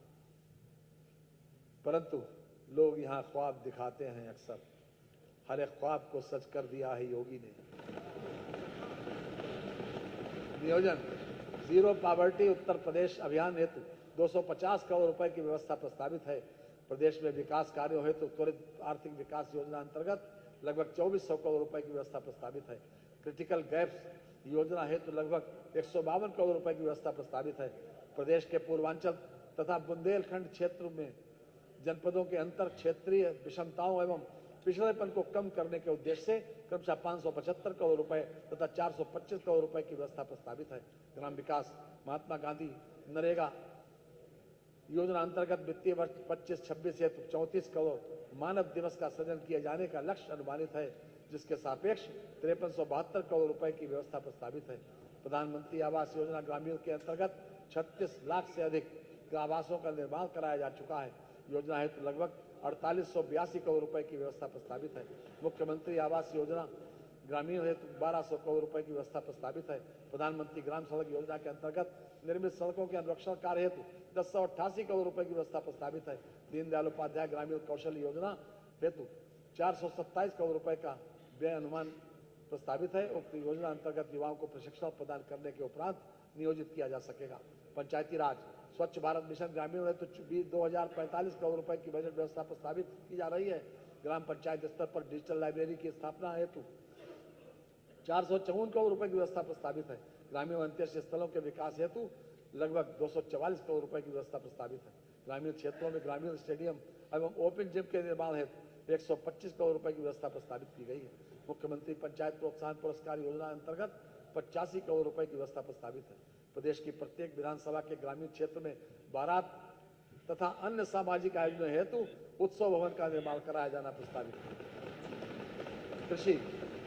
परंतु लोग यहाँ ख्वाब दिखाते हैं अक्सर, हर एक ख्वाब को सच कर दिया है योगी ने। नियोजन जीरो पॉवर्टी उत्तर प्रदेश अभियान हेतु 250 करोड़ रुपए की व्यवस्था प्रस्तावित है। प्रदेश में विकास कार्यों हेतु त्वरित आर्थिक विकास योजना अंतर्गत लगभग 2400 करोड़ रुपए की व्यवस्था प्रस्तावित है। क्रिटिकल गैप्स योजना हेतु लगभग 152 करोड़ रुपए की व्यवस्था प्रस्तावित है। प्रदेश के पूर्वांचल तथा बुंदेलखंड क्षेत्र में जनपदों के अंतर क्षेत्रीय विषमताओं एवं पिछड़ेपन को कम करने के उद्देश्य से क्रमशः 575 करोड़ रुपए तथा 425 करोड़ रुपए की व्यवस्था प्रस्तावित है। ग्राम विकास महात्मा गांधी नरेगा योजना अंतर्गत वित्तीय वर्ष 25-26 हेतु 34 करोड़ मानव दिवस का सृजन किए जाने का लक्ष्य अनुमानित है, जिसके सापेक्ष 5372 करोड़ रुपए की व्यवस्था प्रस्तावित है। प्रधानमंत्री आवास योजना ग्रामीण के अंतर्गत 36 लाख से अधिक आवासों का निर्माण कराया जा चुका है। योजना हेतु लगभग 4882 करोड़ रुपए की व्यवस्था प्रस्तावित है। मुख्यमंत्री आवास योजना ग्रामीण हेतु 1200 करोड़ रुपए की व्यवस्था प्रस्तावित है। प्रधानमंत्री ग्राम सड़क योजना के अंतर्गत निर्मित सड़कों के अनुरक्षण कार्य हेतु 1088 करोड़ रुपए की व्यवस्था प्रस्तावित है। दीनदयाल उपाध्याय ग्रामीण कौशल योजना हेतु 427 करोड़ रुपए का व्यय अनुमान प्रस्तावित है। उक्त योजना अंतर्गत युवाओं को प्रशिक्षण प्रदान करने के उपरांत नियोजित किया जा सकेगा। पंचायती राज स्वच्छ भारत मिशन ग्रामीण हेतु 2045 करोड़ रुपए की बजट व्यवस्था प्रस्तावित की जा रही है। ग्राम पंचायत स्तर पर डिजिटल लाइब्रेरी की स्थापना हेतु 454 करोड़ रुपए की व्यवस्था प्रस्तावित है। ग्रामीण अंत्येष्टि स्थलों के विकास हेतु लगभग 244 करोड़ रुपए की व्यवस्था प्रस्तावित है। ग्रामीण क्षेत्रों में ग्रामीण स्टेडियम एवं ओपन जिम के निर्माण हेतु 125 करोड़ रुपए की व्यवस्था प्रस्तावित की गई है। मुख्यमंत्री पंचायत प्रोत्साहन पुरस्कार योजना अंतर्गत 85 करोड़ रुपए की व्यवस्था प्रस्तावित है। प्रदेश की प्रत्येक विधानसभा के ग्रामीण क्षेत्र में बारात तथा अन्य सामाजिक आयोजनों हेतु उत्सव भवन का निर्माण कराया जाना प्रस्तावित है। कृषि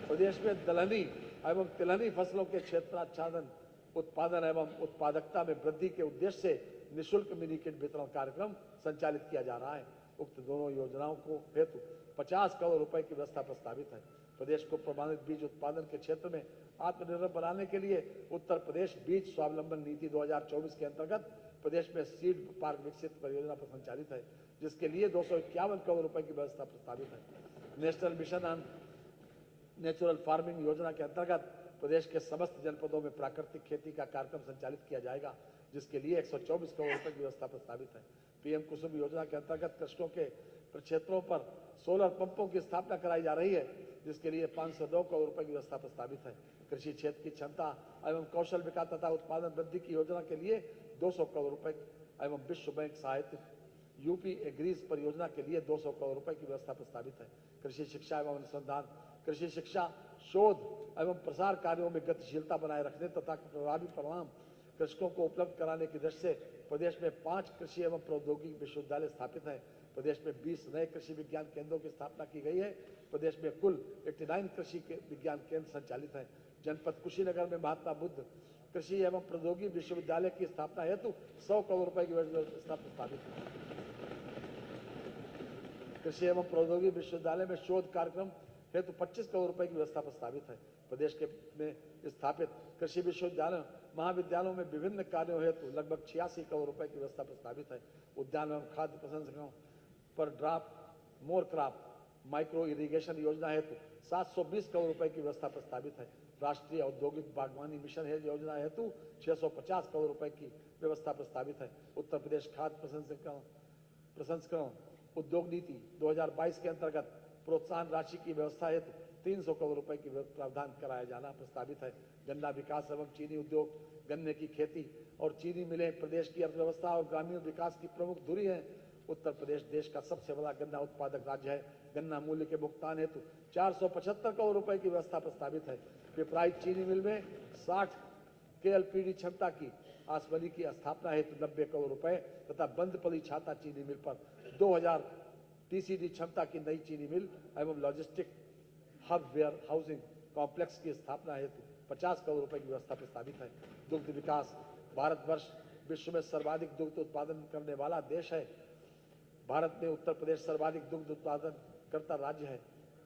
प्रदेश में दलहनी एवं तिलहनी फसलों के क्षेत्राच्छादन उत्पादन एवं उत्पादकता में वृद्धि के उद्देश्य से निःशुल्क मिनी किट वितरण कार्यक्रम संचालित किया जा रहा है। उक्त दोनों योजनाओं को हेतु 50 करोड़ रुपए की व्यवस्था प्रस्तावित है। प्रदेश को प्रमाणित बीज उत्पादन के क्षेत्र में आत्मनिर्भर बनाने के लिए उत्तर प्रदेश बीज स्वावलंबन नीति 2024 के अंतर्गत प्रदेश में सीड पार्क विकसित परियोजना पर संचालित है, जिसके लिए 251 करोड़ रुपए की व्यवस्था प्रस्तावित है। National mission on natural farming योजना के अंतर्गत प्रदेश के समस्त जनपदों में प्राकृतिक खेती का कार्यक्रम संचालित किया जाएगा, जिसके लिए 124 करोड़ रुपए की व्यवस्था प्रस्तावित है। पीएम कुसुम योजना के अंतर्गत कृषकों के प्रक्षेत्रों पर सोलर पंपों की स्थापना कराई जा रही है, जिसके लिए 509 करोड़ रुपए की व्यवस्था प्रस्तावित है। कृषि क्षेत्र की क्षमता एवं कौशल विकास तथा उत्पादन वृद्धि की योजना के लिए 200 करोड़ रुपए एवं विश्व बैंक सहायतित यूपी एग्रीज परियोजना के लिए 200 करोड़ रुपए की व्यवस्था प्रस्तावित है। कृषि शिक्षा एवं अनुसंधान, कृषि शिक्षा, शोध एवं प्रसार कार्यों में गतिशीलता बनाए रखने तथा प्रभावी परिणाम कृषकों को उपलब्ध कराने की दृष्टि से प्रदेश में 5 कृषि एवं प्रौद्योगिकी विश्वविद्यालय स्थापित हैं। प्रदेश में 20 नए कृषि विज्ञान केंद्रों की स्थापना की गई है। प्रदेश में कुल 89 कृषि विज्ञान केंद्र संचालित हैं। जनपद कुशीनगर में महात्मा बुद्ध कृषि एवं प्रौद्योगिकी विश्वविद्यालय की स्थापना हेतु 100 करोड़ रुपए की व्यवस्था प्रस्तावित है। कृषि एवं प्रौद्योगिकी विश्वविद्यालय में शोध कार्यक्रम हेतु 25 करोड़ रुपए की व्यवस्था प्रस्तावित है। प्रदेश के में स्थापित कृषि विश्वविद्यालय महाविद्यालयों में विभिन्न कार्यों हेतु लगभग 86 करोड़ रुपए की व्यवस्था प्रस्तावित है। उद्यान एवं खाद्य प्रसंस्करणों पर drop more crop micro irrigation योजना हेतु 720 करोड़ रुपए की व्यवस्था प्रस्तावित है। राष्ट्रीय औद्योगिक बागवानी मिशन योजना हेतु 650 करोड़ रुपए की व्यवस्था प्रस्तावित है। उत्तर प्रदेश खाद्य प्रसंस्करण उद्योग नीति 2022 के अंतर्गत प्रोत्साहन राशि की व्यवस्था हेतु 300 करोड़ रुपए की प्रावधान कराया जाना प्रस्तावित है। गन्ना विकास एवं चीनी उद्योग, गन्ने की खेती और चीनी मिलें प्रदेश की अर्थव्यवस्था और ग्रामीण विकास की प्रमुख धुरी है। उत्तर प्रदेश देश का सबसे बड़ा गन्ना उत्पादक राज्य है। गन्ना मूल्य के भुगतान हेतु 475 करोड़ रुपए की व्यवस्था प्रस्तावित है। पिपराइच चीनी मिल में 60 KLPD क्षमता की आसवनी की स्थापना हेतु 90 करोड़ रुपए तथा बंदपली छाता चीनी मिल पर 2000 TCD क्षमता की नई चीनी मिल एवं logistic hub warehousing complex की स्थापना हेतु 50 करोड़ रुपए की व्यवस्था प्रस्तावित है। दुग्ध विकास, भारतवर्ष विश्व में सर्वाधिक दुग्ध उत्पादन करने वाला देश है। भारत में उत्तर प्रदेश सर्वाधिक दुग्ध उत्पादन करता राज्य है।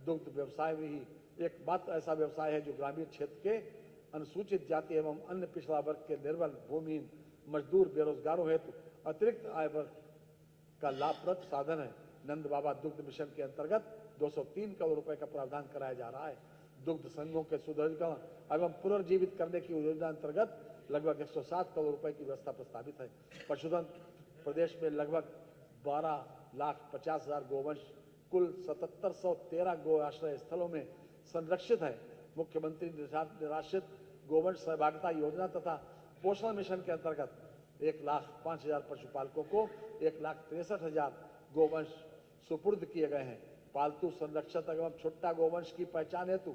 दुग्ध व्यवसाय में ही एकमात्र ऐसा व्यवसाय है जो ग्रामीण क्षेत्र के अनुसूचित जाति एवं अन्य पिछड़ा वर्ग के निर्बल, भूमिहीन, मजदूर, बेरोजगारों हेतु अतिरिक्त आय का लाभप्रद साधन है। नंद बाबा दुग्ध मिशन के अंतर्गत 203 करोड़ रुपए का प्रावधान कराया जा रहा है। दुग्ध संघों के सुदृढ़ीकरण एवं पुनर्जीवित करने की योजना अंतर्गत लगभग 107 करोड़ रुपए की व्यवस्था प्रस्तावित है। पशुधन प्रदेश में लगभग 12,50,000 गोवंश कुल 7713 गो आश्रय स्थलों में संरक्षित है। मुख्यमंत्री निराश्रित गोवंश सहभागिता योजना तथा पोषण मिशन के अंतर्गत 1,05,000 पशुपालकों को 1,63,000 गोवंश सुपुर्द किए गए हैं। पालतू संरक्षक एवं छुट्टा गोवंश की पहचान हेतु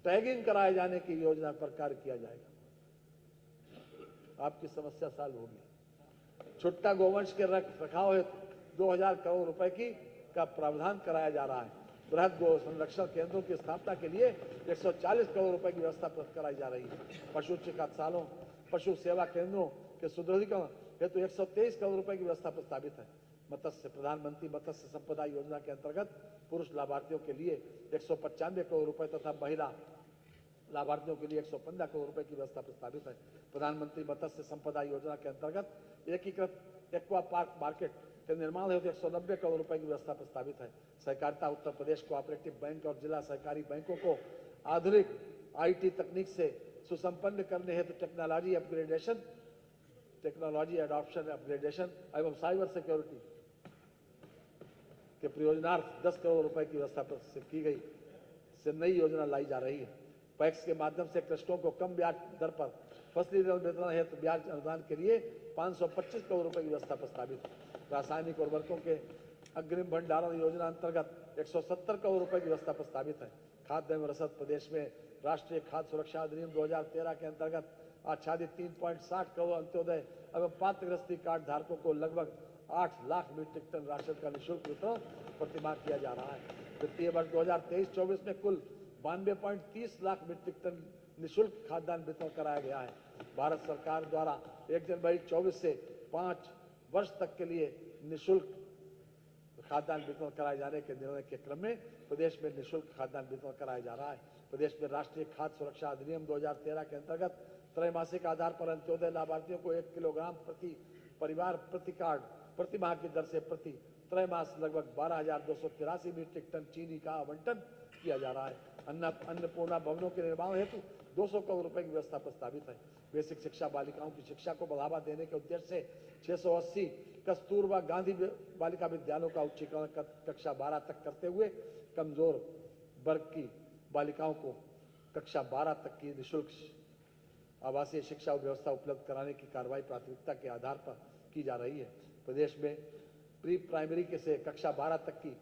टैगिंग कराए जाने की योजना पर कार्य किया जाएगा। आपकी समस्या सॉल्व होगी। छुट्टा गोवंश के रखरखाव हेतु 2000 करोड़ रुपए का प्रावधान कराया जा रहा है। बृहद गो संरक्षण केंद्रों की स्थापना के लिए 140 करोड़ रुपए की व्यवस्था कराई जा रही है। पशु चिकित्सालयों, पशु सेवा केंद्रों के सुदृढ़ीकरण हेतु 123 करोड़ रुपए की व्यवस्था प्रस्तावित है। मत्स्य प्रधानमंत्री मत्स्य संपदा योजना के अंतर्गत पुरुष लाभार्थियों के लिए 195 करोड़ रुपए तथा महिला लाभार्थियों के लिए 115 करोड़ रुपए की व्यवस्था प्रस्तावित है। प्रधानमंत्री मत्स्य संपदा योजना के अंतर्गत एकीकृत एक्वा पार्क मार्केट के निर्माण हेतु 190 करोड़ रुपए की व्यवस्था प्रस्तावित है। सहकारिता उत्तर प्रदेश कोऑपरेटिव बैंक और जिला सहकारी बैंकों को आधुनिक IT तकनीक से सुसंपन्न करने हेतु टेक्नोलॉजी एडॉप्शन अपग्रेडेशन एवं साइबर सिक्योरिटी के प्रयोजनार्थ 10 करोड़ रुपए की व्यवस्था की गई से नई योजना लाई जा रही है। पैक्स के माध्यम से कृषकों को कम ब्याज दर पर फसली ऋण वितरण हेतु ब्याज अनुदान के लिए 525 करोड़ रुपए की व्यवस्था प्रस्तावित है। रासायनिक उर्वरकों के अग्रिम भंडारण योजना अंतर्गत 170 करोड़ रुपए की व्यवस्था प्रस्तावित है। खाद्य एवं रसद प्रदेश में राष्ट्रीय खाद्य सुरक्षा अधिनियम 2013 के अंतर्गत आच्छादित 3.60 करोड़ अंत्योदय एवं पात्रग्रस्ती कार्ड धारकों को लगभग 8 लाख मीट्रिक टन राशन का निःशुल्क वितरण प्रतिमाह किया जा रहा है। वित्तीय वर्ष 2023-24 में कुल 92.30 लाख मीट्रिक टन निःशुल्क खाद्यान्न वितरण कराया गया है। भारत सरकार द्वारा 1 जनवरी 24 से 5 वर्ष तक के लिए निःशुल्क खाद्यान्न वितरण कराए जाने के निर्णय के क्रम में प्रदेश में निःशुल्क खाद्यान्न वितरण कराया जा रहा है। प्रदेश में राष्ट्रीय खाद्य सुरक्षा अधिनियम 2013 के अंतर्गत त्रैमासिक आधार पर अंत्योदय लाभार्थियों को 1 किलोग्राम प्रति परिवार प्रति कार्ड प्रति माह की दर से प्रति त्रैमास लगभग 12,283 मीट्रिक टन चीनी का आवंटन किया जा रहा है। अन्नपूर्णा भवनों के निर्माण हेतु 200 करोड़ रुपए की व्यवस्था प्रस्तावित है। बेसिक शिक्षा बालिकाओं की शिक्षा को बढ़ावा देने के उद्देश्य से 680 कस्तूरबा गांधी बालिका विद्यालयों का उच्चीकरण कक्षा 12 तक करते हुए कमजोर वर्ग की बालिकाओं को कक्षा 12 तक की निःशुल्क आवासीय शिक्षा व्यवस्था उपलब्ध कराने की कार्रवाई प्राथमिकता के आधार पर की जा रही है। प्रदेश में प्री प्राइमरी के से कक्षा 12 तक की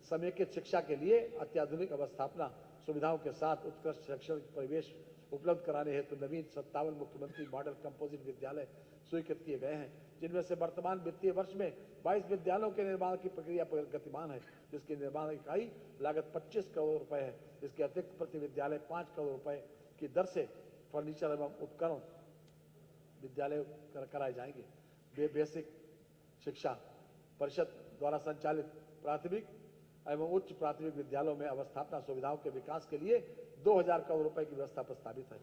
समेकित शिक्षा के लिए अत्याधुनिक अवस्थापना सुविधाओं के साथ उत्कृष्ट शैक्षणिक परिवेश उपलब्ध कराने हेतु नवीन 57 मुख्यमंत्री मॉडल कंपोजिट विद्यालय स्वीकृत किए गए हैं, जिनमें से वर्तमान वित्तीय वर्ष में 22 विद्यालयों के निर्माण की प्रक्रिया गतिमान है, जिसकी निर्माण इकाई लागत 25 करोड़ रुपए है। इसके अतिरिक्त प्रति विद्यालय 5 करोड़ रुपए की दर से फर्नीचर एवं उपकरण विद्यालय कराए जाएंगे। बेसिक शिक्षा परिषद द्वारा संचालित प्राथमिक एवं उच्च प्राथमिक विद्यालयों में अवस्थापना सुविधाओं के विकास के लिए 2000 करोड़ रुपए की व्यवस्था प्रस्तावित है।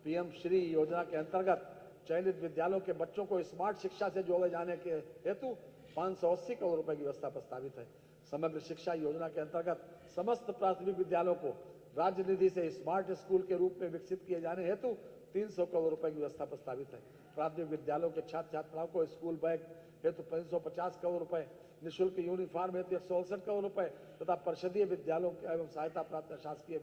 पीएम श्री योजना के अंतर्गत चयनित विद्यालयों के बच्चों को स्मार्ट शिक्षा से जोड़े जाने के हेतु 580 करोड़ रुपए की व्यवस्था प्रस्तावित है। समग्र शिक्षा योजना के अंतर्गत समस्त प्राथमिक विद्यालयों को राज्य निधि से स्मार्ट स्कूल के रूप में विकसित किए जाने हेतु 300 करोड़ रुपए की व्यवस्था प्रस्तावित है। प्राथमिक विद्यालयों के छात्र छात्राओं को स्कूल बैग हेतु 550 करोड़ रुपए, निःशुल्क यूनिफॉर्म हेतु 168 करोड़ रुपए तथा परिषदीय विद्यालयों एवं सहायता प्राप्त शासकीय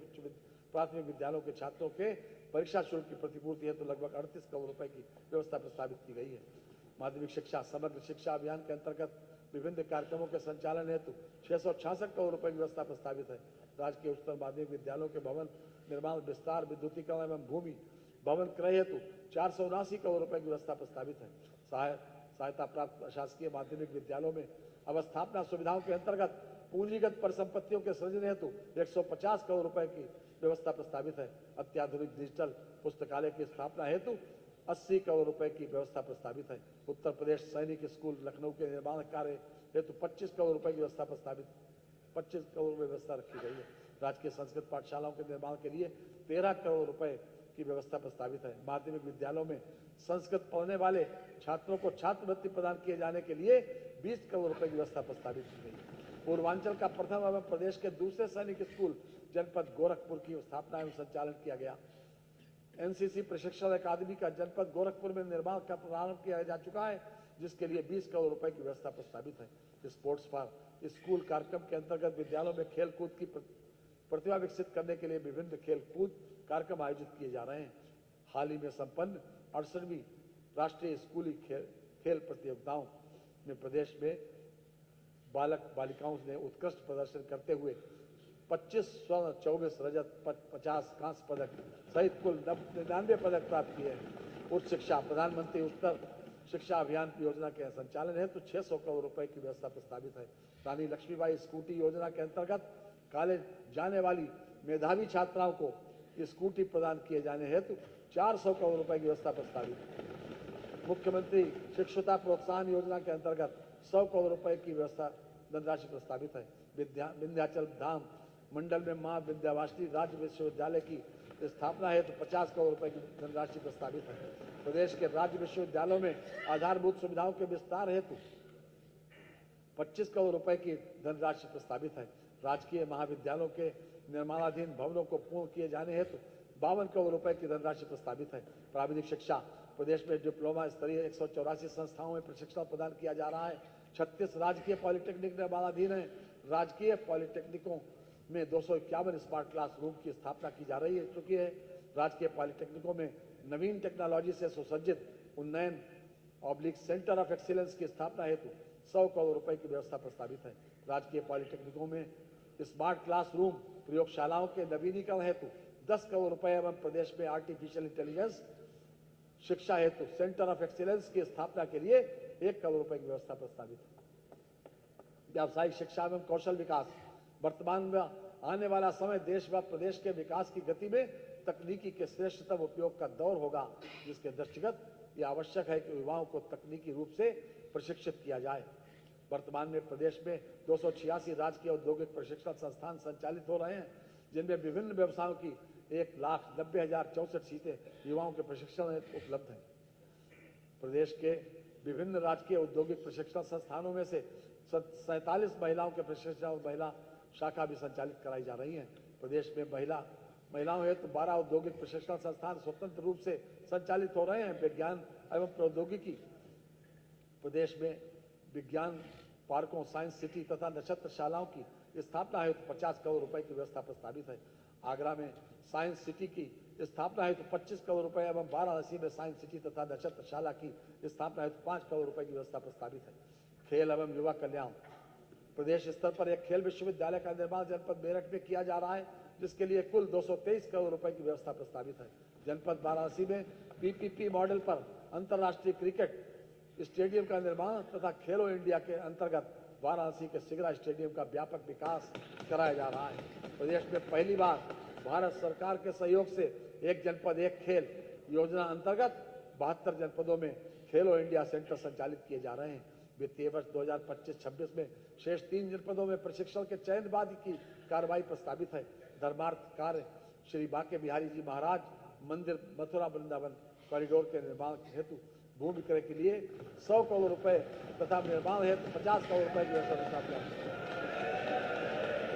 प्राथमिक विद्यालयों के छात्रों के परीक्षा शुल्क की प्रतिपूर्ति हेतु लगभग 38 करोड़ रुपए की व्यवस्था प्रस्तावित की गई है। माध्यमिक शिक्षा समग्र शिक्षा अभियान के अंतर्गत विभिन्न कार्यक्रमों के संचालन हेतु 666 करोड़ रुपए की व्यवस्था प्रस्तावित है। राजकीय उच्चतर माध्यमिक विद्यालयों के भवन निर्माण विस्तार विद्युतीकरण एवं भूमि भवन क्रय हेतु 479 करोड़ रुपए की व्यवस्था प्रस्तावित है। सहायता प्राप्त शासकीय माध्यमिक विद्यालयों में अवस्थापना सुविधाओं के अंतर्गत पूंजीगत परिसंपत्तियों के सृजन हेतु 150 करोड़ रुपए की व्यवस्था प्रस्तावित है। अत्याधुनिक डिजिटल पुस्तकालय की स्थापना हेतु 80 करोड़ रुपए की व्यवस्था प्रस्तावित है। उत्तर प्रदेश सैनिक स्कूल लखनऊ के निर्माण कार्य हेतु 25 करोड़ रुपए की व्यवस्था प्रस्तावित 25 करोड़ में व्यवस्था रखी गई है। राजकीय संस्कृत पाठशालाओं के निर्माण के लिए 13 करोड़ रुपए की व्यवस्था प्रस्तावित है। माध्यमिक विद्यालयों में संस्कृत पढ़ने वाले छात्रों को छात्रवृत्ति प्रदान किए जाने के लिए 20 करोड़ रुपए की व्यवस्था प्रस्तावित की गई। पूर्वांचल का प्रथम एवं प्रदेश के दूसरे सैनिक स्कूल जनपद गोरखपुर की स्थापना एवं संचालन किया गया। एनसीसी प्रशिक्षण अकादमी का जनपद गोरखपुर में निर्माण का प्रारंभ किया जा चुका है, जिसके लिए 20 करोड़ रुपए की व्यवस्था प्रस्तावित है। स्पोर्ट्स फॉर स्कूल कार्यक्रम के अंतर्गत विद्यालयों में खेल कूद की प्रतिभा विकसित करने के लिए विभिन्न खेल कूद कार्यक्रम आयोजित किए जा रहे हैं। हाल ही में संपन्न 68वीं राष्ट्रीय स्कूली खेल प्रतियोगिताओं में प्रदेश में बालक बालिकाओं ने उत्कृष्ट प्रदर्शन करते हुए 25 स्वर्ण 24 रजत 50 कांस्य पदक सहित कुल 99 पदक प्राप्त किए हैं। उच्च शिक्षा प्रधानमंत्री उच्चतर शिक्षा अभियान की योजना के संचालन हेतु 600 करोड़ रुपए की व्यवस्था प्रस्तावित है। रानी लक्ष्मीबाई स्कूटी योजना के अंतर्गत कॉलेज जाने वाली मेधावी छात्राओं को स्कूटी प्रदान किए जाने हेतु 400 करोड़ रुपए की व्यवस्था प्रस्तावित है। मुख्यमंत्री शिक्षुता प्रोत्साहन योजना के अंतर्गत 100 करोड़ रुपए की व्यवस्था धनराशि प्रस्तावित है। विंध्याचल धाम मंडल में मां विंध्यवासिनी राज्य विश्वविद्यालय की स्थापना हेतु 50 करोड़ रुपए की धनराशि प्रस्तावित है। प्रदेश के राज्य विश्वविद्यालयों में आधारभूत सुविधाओं के विस्तार हेतु 25 करोड़ रुपए की धनराशि प्रस्तावित है। राजकीय महाविद्यालयों के निर्माणाधीन भवनों को पूर्ण किए जाने हेतु 52 करोड़ रुपए की धनराशि प्रस्तावित है। प्राविधिक शिक्षा प्रदेश में डिप्लोमा स्तरीय 184 संस्थाओं में प्रशिक्षण प्रदान किया जा रहा है। 36 राजकीय पॉलिटेक्निक निर्माणाधीन है। राजकीय पॉलिटेक्निकों में 251 स्मार्ट क्लास रूम की स्थापना की जा रही है चुकी है। राजकीय पॉलिटेक्निकों में नवीन टेक्नोलॉजी से सुसज्जित उन्नयन सेंटर ऑफ एक्सीलेंस की स्थापना हेतु 100 करोड़ रुपए की व्यवस्था प्रस्तावित है। राजकीय पॉलिटेक्निकों में स्मार्ट क्लासरूम प्रयोगशालाओं के नवीनीकरण हेतु 10 करोड़ रुपए एवं प्रदेश में आर्टिफिशियल इंटेलिजेंस शिक्षा हेतु सेंटर ऑफ एक्सीलेंस की स्थापना के लिए 1 करोड़ रुपए की व्यवस्था प्रस्तावित है। व्यावसायिक शिक्षा एवं कौशल विकास, वर्तमान में आने वाला समय देश व प्रदेश के विकास की गति में तकनीकी के श्रेष्ठतम उपयोग का दौर होगा, जिसके दृष्टिगत यह आवश्यक है कि युवाओं को तकनीकी रूप से प्रशिक्षित किया जाए। वर्तमान में प्रदेश में 286 राजकीय औद्योगिक प्रशिक्षण संस्थान संचालित हो रहे हैं, जिनमें विभिन्न व्यवसायों की 1,90,064 सीटें युवाओं के प्रशिक्षण हेतु उपलब्ध हैं। प्रदेश के विभिन्न राजकीय औद्योगिक प्रशिक्षण संस्थानों में से 47 महिलाओं के प्रशिक्षण और महिला शाखा भी संचालित कराई जा रही हैं। प्रदेश में महिलाओं हेतु 12 औद्योगिक प्रशिक्षण संस्थान स्वतंत्र रूप से संचालित हो रहे हैं। विज्ञान एवं प्रौद्योगिकी, प्रदेश में विज्ञान पार्कों, साइंस सिटी तथा नक्षत्रशालाओं की स्थापना हेतु 50 करोड़ रुपए की व्यवस्था प्रस्तावित है। आगरा में साइंस सिटी की स्थापना हेतु 25 करोड़ रुपए एवं वाराणसी में साइंस सिटी तथा नक्षत्रशाला की स्थापना हेतु 5 करोड़ रुपए की व्यवस्था प्रस्तावित है। खेल एवं युवा कल्याण, प्रदेश स्तर पर एक खेल विश्वविद्यालय का निर्माण जनपद मेरठ में किया जा रहा है, जिसके लिए कुल 223 करोड़ रुपए की व्यवस्था प्रस्तावित है। जनपद वाराणसी में पीपीपी मॉडल पर अंतर्राष्ट्रीय क्रिकेट स्टेडियम का निर्माण तथा खेलो इंडिया के अंतर्गत वाराणसी के सिगरा स्टेडियम का व्यापक विकास कराया जा रहा है। प्रदेश में पहली बार भारत सरकार के सहयोग से एक जनपद एक खेल योजना अंतर्गत 72 जनपदों में खेलो इंडिया सेंटर संचालित किए जा रहे हैं। वित्तीय वर्ष 2025-26 में शेष 3 जनपदों में प्रशिक्षण के चयन बाद की कार्रवाई प्रस्तावित है। धर्मार्थ कार्य श्री बांके बिहारी जी महाराज मंदिर मथुरा वृंदावन कॉरिडोर के निर्माण हेतु भूमि विक्रय के लिए 100 करोड़ रुपए तथा निर्माण हेतु 50 करोड़ रुपए की व्यवस्था प्रस्तावित है।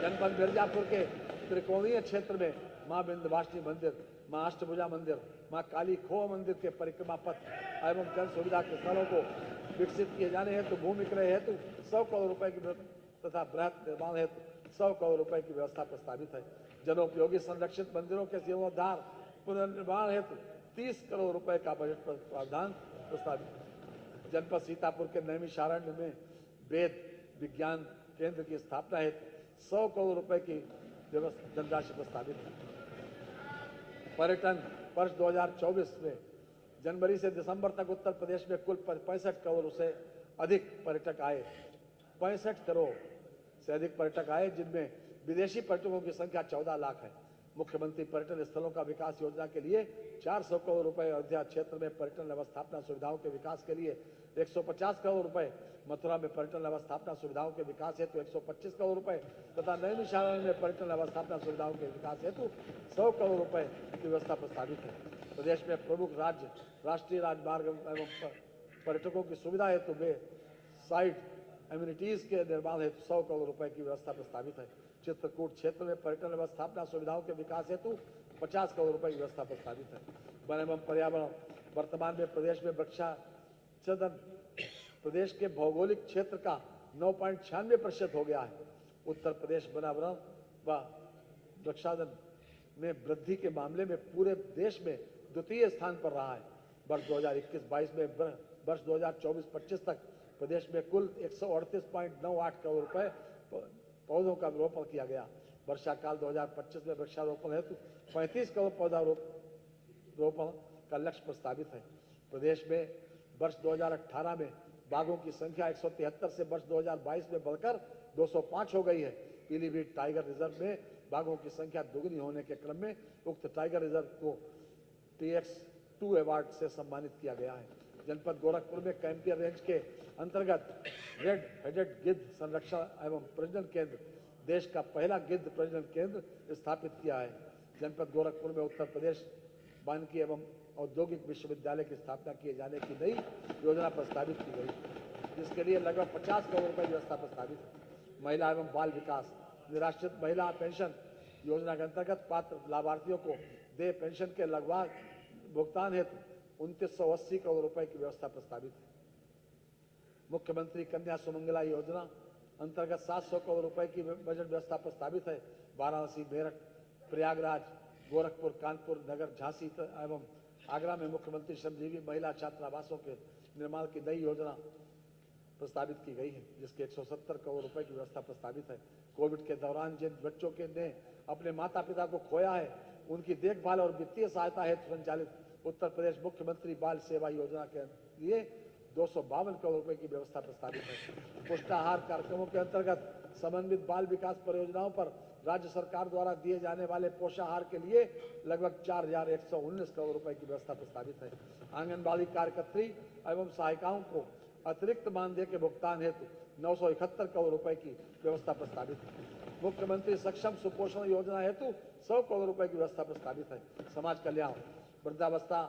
जनपद मिर्जापुर के त्रिकोणीय क्षेत्र में मां विंध्यवासिनी मंदिर, मां अष्टभुजा मंदिर, मां काली खोह मंदिर के परिक्रमा पथ एवं जन सुविधा के स्थलों को विकसित किए जाने हेतु भूमि विक्रय हेतु 100 करोड़ रुपए की तथा बृहद निर्माण हेतु 100 करोड़ रुपए की व्यवस्था प्रस्तावित है। जनोपयोगी संरक्षित मंदिरों के जीर्णोद्धार पुनर्निर्माण हेतु 30 करोड़ रुपए का बजट प्रावधान प्रस्तावित। जनपद सीतापुर के नैमिषारण्य में वेद विज्ञान केंद्र की स्थापना हेतु 100 करोड़ रुपए की धनराशि प्रस्तावित है। पर्यटन वर्ष 2024 में जनवरी से दिसंबर तक उत्तर प्रदेश में कुल 65 करोड़ से अधिक पर्यटक आए। 65 करोड़ से अधिक पर्यटक आए, जिनमें विदेशी पर्यटकों की संख्या 14 लाख है। मुख्यमंत्री पर्यटन स्थलों का विकास योजना के लिए 400 करोड़ रुपए, अयोध्या क्षेत्र में पर्यटन व्यवस्थापना सुविधाओं के विकास के लिए 150 करोड़ रुपए, मथुरा में पर्यटन व्यवस्थापना सुविधाओं के विकास हेतु 125 करोड़ रुपए तथा नैमिषारण्य में पर्यटन व्यवस्थापना सुविधाओं के विकास हेतु 100 करोड़ रुपए की व्यवस्था प्रस्तावित है। प्रदेश में प्रमुख राष्ट्रीय राजमार्ग एवं पर्यटकों की सुविधा हेतु वे साइड एम्यूनिटीज के निर्माण हेतु 100 करोड़ रुपए की व्यवस्था प्रस्तावित है। चित्रकूट क्षेत्र में पर्यटन व्यवस्थापना सुविधाओं के विकास हेतु 50 करोड़ रुपए की व्यवस्था प्रस्तावित है। वन एवं पर्यावरण, वर्तमान में प्रदेश में वृक्षाच्छेदन प्रदेश के भौगोलिक क्षेत्र का 9.96% हो गया है। उत्तर प्रदेश वनावरण व वृक्षाच्छेदन में वृद्धि के मामले में पूरे देश में द्वितीय स्थान पर रहा है। वर्ष 2021-22 में वर्ष 2024-25 तक प्रदेश में कुल 138.98 करोड़ रुपए पौधों का रोपण किया गया। वर्षा काल 2025 में वृक्षारोपण हेतु 35 करोड़ पौधा रोपण का लक्ष्य प्रस्तावित है। प्रदेश में वर्ष 2018 में बाघों की संख्या 173 से वर्ष 2022 में बढ़कर 205 हो गई है। पीलीभीत टाइगर रिजर्व में बाघों की संख्या दुगनी होने के क्रम में उक्त टाइगर रिजर्व को TX2 अवार्ड से सम्मानित किया गया है। जनपद गोरखपुर में कैंपियर रेंज के अंतर्गत रेड हेडेड गिद्ध संरक्षण एवं प्रजनन केंद्र, देश का पहला गिद्ध प्रजनन केंद्र स्थापित किया है। जनपद गोरखपुर में उत्तर प्रदेश वानिकी एवं औद्योगिक विश्वविद्यालय की स्थापना किए जाने की नई योजना प्रस्तावित की गई, जिसके लिए लगभग 50 करोड़ रुपए की व्यवस्था प्रस्तावित है। महिला एवं बाल विकास, निराश्रित महिला पेंशन योजना के अंतर्गत पात्र लाभार्थियों को देय पेंशन के लगभग भुगतान हेतु 2980 करोड़ रुपए की व्यवस्था प्रस्तावित है। मुख्यमंत्री कन्या सुमंगला योजना अंतर्गत 700 करोड़ रुपए की बजट व्यवस्था प्रस्तावित है। वाराणसी, मेरठ, प्रयागराज, गोरखपुर, कानपुर नगर, झांसी एवं आगरा में मुख्यमंत्री श्रमजीवी महिला छात्रावासों के निर्माण की नई योजना प्रस्तावित की गई है, जिसके 170 करोड़ रुपए की व्यवस्था प्रस्तावित है। कोविड के दौरान जिन बच्चों के ने अपने माता पिता को खोया है, उनकी देखभाल और वित्तीय सहायता हेतु संचालित उत्तर प्रदेश मुख्यमंत्री बाल सेवा योजना के लिए 252 करोड़ रुपए की व्यवस्था प्रस्तावित है। पुष्टाहार कार्यक्रमों के अंतर्गत समन्वित बाल विकास परियोजनाओं पर राज्य सरकार द्वारा दिए जाने वाले पोषाहार के लिए लगभग 4,119 करोड़ रुपए की व्यवस्था प्रस्तावित है। आंगनबाड़ी कार्यकर्त्री एवं सहायिकाओं को अतिरिक्त मानदेय के भुगतान हेतु 971 करोड़ रुपए की व्यवस्था प्रस्तावित है। मुख्यमंत्री सक्षम सुपोषण योजना हेतु 100 करोड़ रुपए की व्यवस्था प्रस्तावित है। समाज कल्याण वृद्धावस्था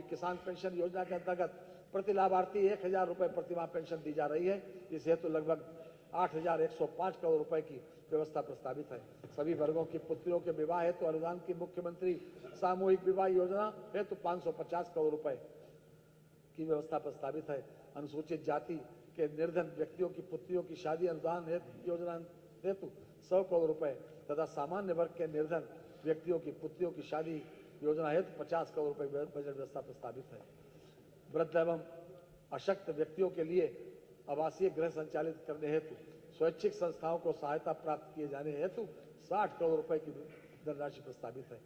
किसान पेंशन योजना के अंतर्गत प्रति लाभार्थी 1,000 रुपए प्रतिमाह पेंशन दी जा रही है। इस हेतु लगभग 8,105 करोड़ रुपए की व्यवस्था प्रस्तावित है। सभी वर्गों की पुत्रियों के विवाह हेतु अनुदान की मुख्यमंत्री सामूहिक विवाह योजना हेतु 550 करोड़ रुपए की व्यवस्था प्रस्तावित है। अनुसूचित जाति के निर्धन व्यक्तियों की पुत्रियों की शादी अनुदान योजना हेतु 100 करोड़ रुपए तथा सामान्य वर्ग के निर्धन व्यक्तियों की पुत्रियों की शादी योजना हेतु 50 करोड़ रुपए बजट व्यवस्था प्रस्तावित है। वृद्ध एवं अशक्त व्यक्तियों के लिए आवासीय गृह संचालित करने हेतु स्वैच्छिक संस्थाओं को सहायता प्राप्त किए जाने हेतु 60 करोड़ रुपए की धनराशि प्रस्तावित है।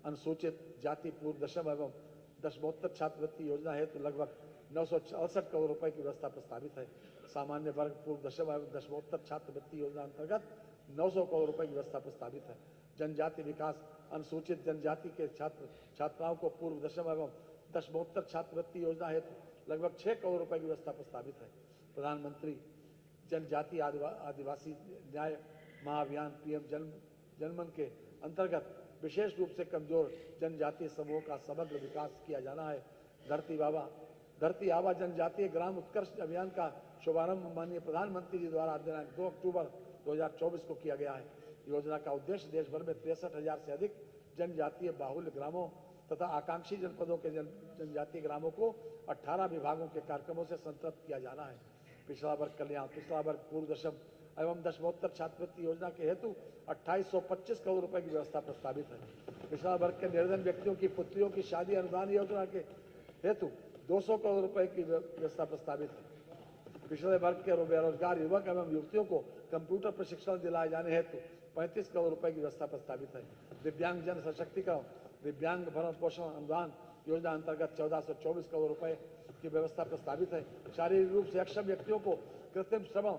अनुसूचित जाति पूर्व दशम एवं दशमोत्तर छात्रवृत्ति योजना हेतु लगभग 964 करोड़ रुपए की व्यवस्था प्रस्तावित है। सामान्य वर्ग पूर्व दशम एवं दशमोत्तर छात्रवृत्ति योजना अंतर्गत 900 करोड़ रुपए की व्यवस्था प्रस्तावित है। जनजाति विकास अनुसूचित जनजाति के छात्राओं को पूर्व दशम एवं दशमोत्तर छात्रवृत्ति योजना हेतु लगभग 6 करोड़ रुपए की व्यवस्था प्रस्तावित है। प्रधानमंत्री जनजाति आदिवासी न्याय महाअभियान पीएम जनमन के अंतर्गत विशेष रूप से कमजोर जनजातीय समूहों का समग्र विकास किया जाना है। धरती आबा जनजातीय ग्राम उत्कर्ष अभियान का शुभारंभ माननीय प्रधानमंत्री जी द्वारा दिनांक 2 अक्टूबर 2024 को किया गया है। योजना का उद्देश्य देश भर में 63,000 से अधिक जनजातीय बाहुल्य ग्रामों तथा आकांक्षी जनपदों के जनजातीय ग्रामों को 18 विभागों के कार्यक्रमों से संतृप्त किया जाना है। पिछड़ा वर्ग कल्याण पिछड़ा वर्ग पूर्व दशम एवं दशमोत्तर छात्रवृत्ति योजना के हेतु 2825 करोड़ रुपए की व्यवस्था प्रस्तावित है। पिछड़ा वर्ग के निर्धन व्यक्तियों की पुत्रियों की शादी अनुदान योजना के हेतु 200 करोड़ रुपए की व्यवस्था प्रस्तावित है। पिछड़े वर्ग के बेरोजगार युवक एवं युवतियों को कंप्यूटर प्रशिक्षण दिलाए जाने हेतु 35 करोड़ रुपए की व्यवस्था प्रस्तावित है। दिव्यांग जन सशक्तिकरण दिव्यांग भरण पोषण अनुदान योजना अंतर्गत 1424 करोड़ रुपए की व्यवस्था प्रस्तावित है। शारीरिक रूप से अक्षम व्यक्तियों को कृत्रिम श्रवण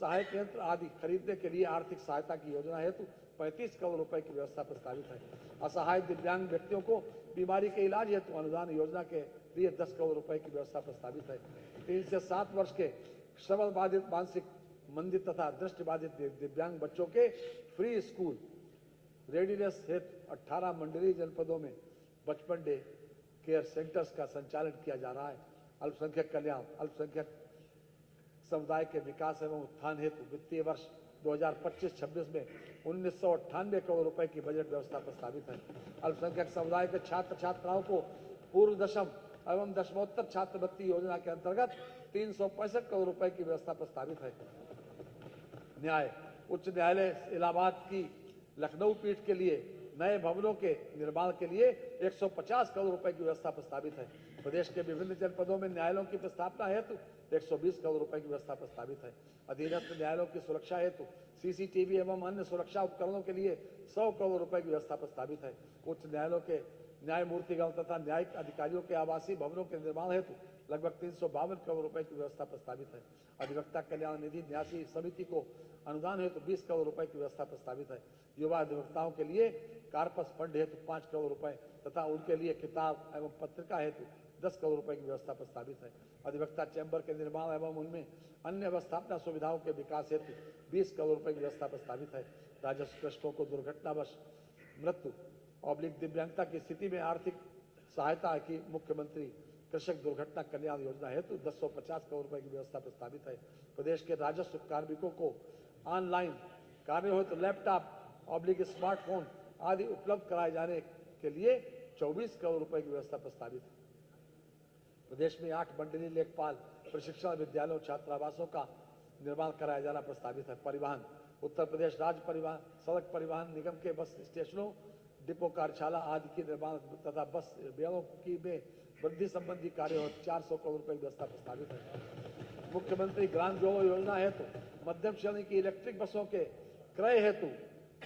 सहायक यंत्र आदि खरीदने के लिए आर्थिक सहायता की योजना हेतु 35 करोड़ रुपए की व्यवस्था प्रस्तावित है। असहाय दिव्यांग व्यक्तियों को बीमारी के इलाज हेतु अनुदान योजना के लिए 10 करोड़ रुपए की व्यवस्था प्रस्तावित है। 3 से 7 वर्ष के श्रवण बाधित मानसिक मंदित तथा दृष्टि बाधित दिव्यांग बच्चों के फ्री स्कूल रेडीनेस हेतु 18 मंडलीय जनपदों में बचपन डे केयर सेंटर्स का संचालन किया जा रहा है। अल्पसंख्यक कल्याण अल्पसंख्यक समुदाय के विकास एवं उत्थान हेतु वित्तीय वर्ष 2025-26 में 1998 करोड़ रुपए की बजट व्यवस्था प्रस्तावित है। अल्पसंख्यक समुदाय के छात्र छात्राओं को पूर्व दशम एवं दशमोत्तर छात्रवृत्ति योजना के अंतर्गत 365 करोड़ रुपए की व्यवस्था प्रस्तावित है। न्याय उच्च न्यायालय इलाहाबाद की लखनऊ पीठ के लिए नए भवनों के निर्माण के लिए 150 करोड़ रुपए की व्यवस्था प्रस्तावित है। प्रदेश के विभिन्न जनपदों में न्यायालयों की स्थापना हेतु 120 करोड़ रुपए की व्यवस्था प्रस्तावित है। अधीनस्थ न्यायालयों की सुरक्षा हेतु सीसीटीवी एवं अन्य सुरक्षा उपकरणों के लिए 100 करोड़ रुपए की व्यवस्था प्रस्तावित है। उच्च न्यायालयों के न्यायमूर्तिगण तथा न्यायिक अधिकारियों के आवासीय भवनों के निर्माण हेतु लगभग 352 करोड़ रुपए की व्यवस्था प्रस्तावित है। अधिवक्ता कल्याण निधि न्यासी समिति को अनुदान हेतु 20 करोड़ रुपए की व्यवस्था प्रस्तावित है। युवा अधिवक्ताओं के लिए कार्पस फंड हेतु 5 करोड़ रुपए तथा उनके लिए किताब एवं पत्रिका हेतु 10 करोड़ रुपए की व्यवस्था प्रस्तावित है। अधिवक्ता चैम्बर के निर्माण एवं उनमें अन्य अवस्थापना सुविधाओं के विकास हेतु 20 करोड़ रुपए की व्यवस्था प्रस्तावित है। राजस्व कृषकों को दुर्घटनावश मृत्यु दिव्यांगता की स्थिति में आर्थिक सहायता की मुख्यमंत्री कृषक दुर्घटना कल्याण योजना हेतु 250 करोड़ रुपए की व्यवस्था प्रस्तावित है। प्रदेश के राजस्व कार्मिकों को ऑनलाइन कार्य हेतु लैपटॉप स्मार्टफोन आदि उपलब्ध कराए जाने के लिए 24 करोड़ रुपए की व्यवस्था प्रस्तावित है। प्रदेश में 8 मंडलीय लेखपाल प्रशिक्षण विद्यालयों छात्रावासों का निर्माण कराया जाना प्रस्तावित है। परिवहन उत्तर प्रदेश राज्य परिवहन सड़क परिवहन निगम के बस स्टेशनों डिपो कार्यशाला आदि की निर्माण तथा बस बेड़ों की में वृद्धि संबंधी कार्य और 400 करोड़ रुपए की व्यवस्था प्रस्तावित है। मुख्यमंत्री ग्राम जोड़ो योजना हेतु मध्यम श्रेणी की इलेक्ट्रिक बसों के क्रय हेतु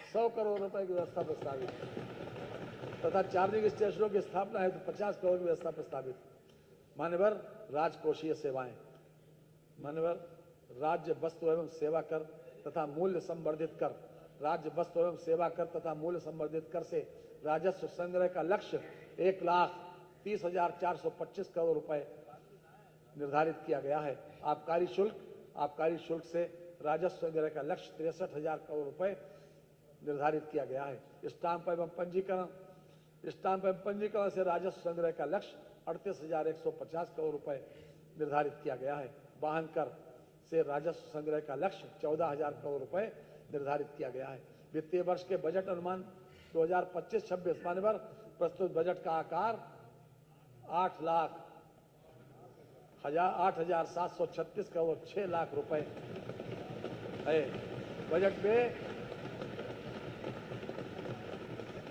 100 करोड़ रुपए की व्यवस्था प्रस्तावित है तथा चार्जिंग स्टेशनों की स्थापना हेतु 50 करोड़ की व्यवस्था प्रस्तावित है। मान्यवर राजकोषीय सेवाएं, मान्यवर राज्य वस्तु एवं सेवा कर तथा मूल्य संवर्धित कर, राज्य वस्तु एवं सेवा कर तथा मूल्य संवर्धित कर से राजस्व संग्रह का लक्ष्य 1,30,425 करोड़ रुपए निर्धारित किया गया है। आबकारी शुल्क से राजस्व संग्रह का लक्ष्य 63,000 करोड़ रुपए निर्धारित किया गया है। स्टाम्प एवं पंजीकरण से राजस्व संग्रह का लक्ष्य 38,150 करोड़ रुपए निर्धारित किया गया है। वाहन कर से राजस्व संग्रह का लक्ष्य 14,000 करोड़ रुपए निर्धारित किया गया है। वित्तीय वर्ष के बजट अनुमान 2025-26 मान्यवर प्रस्तुत बजट का आकार 8,0736 करोड़ 6 लाख रुपए है। बजट में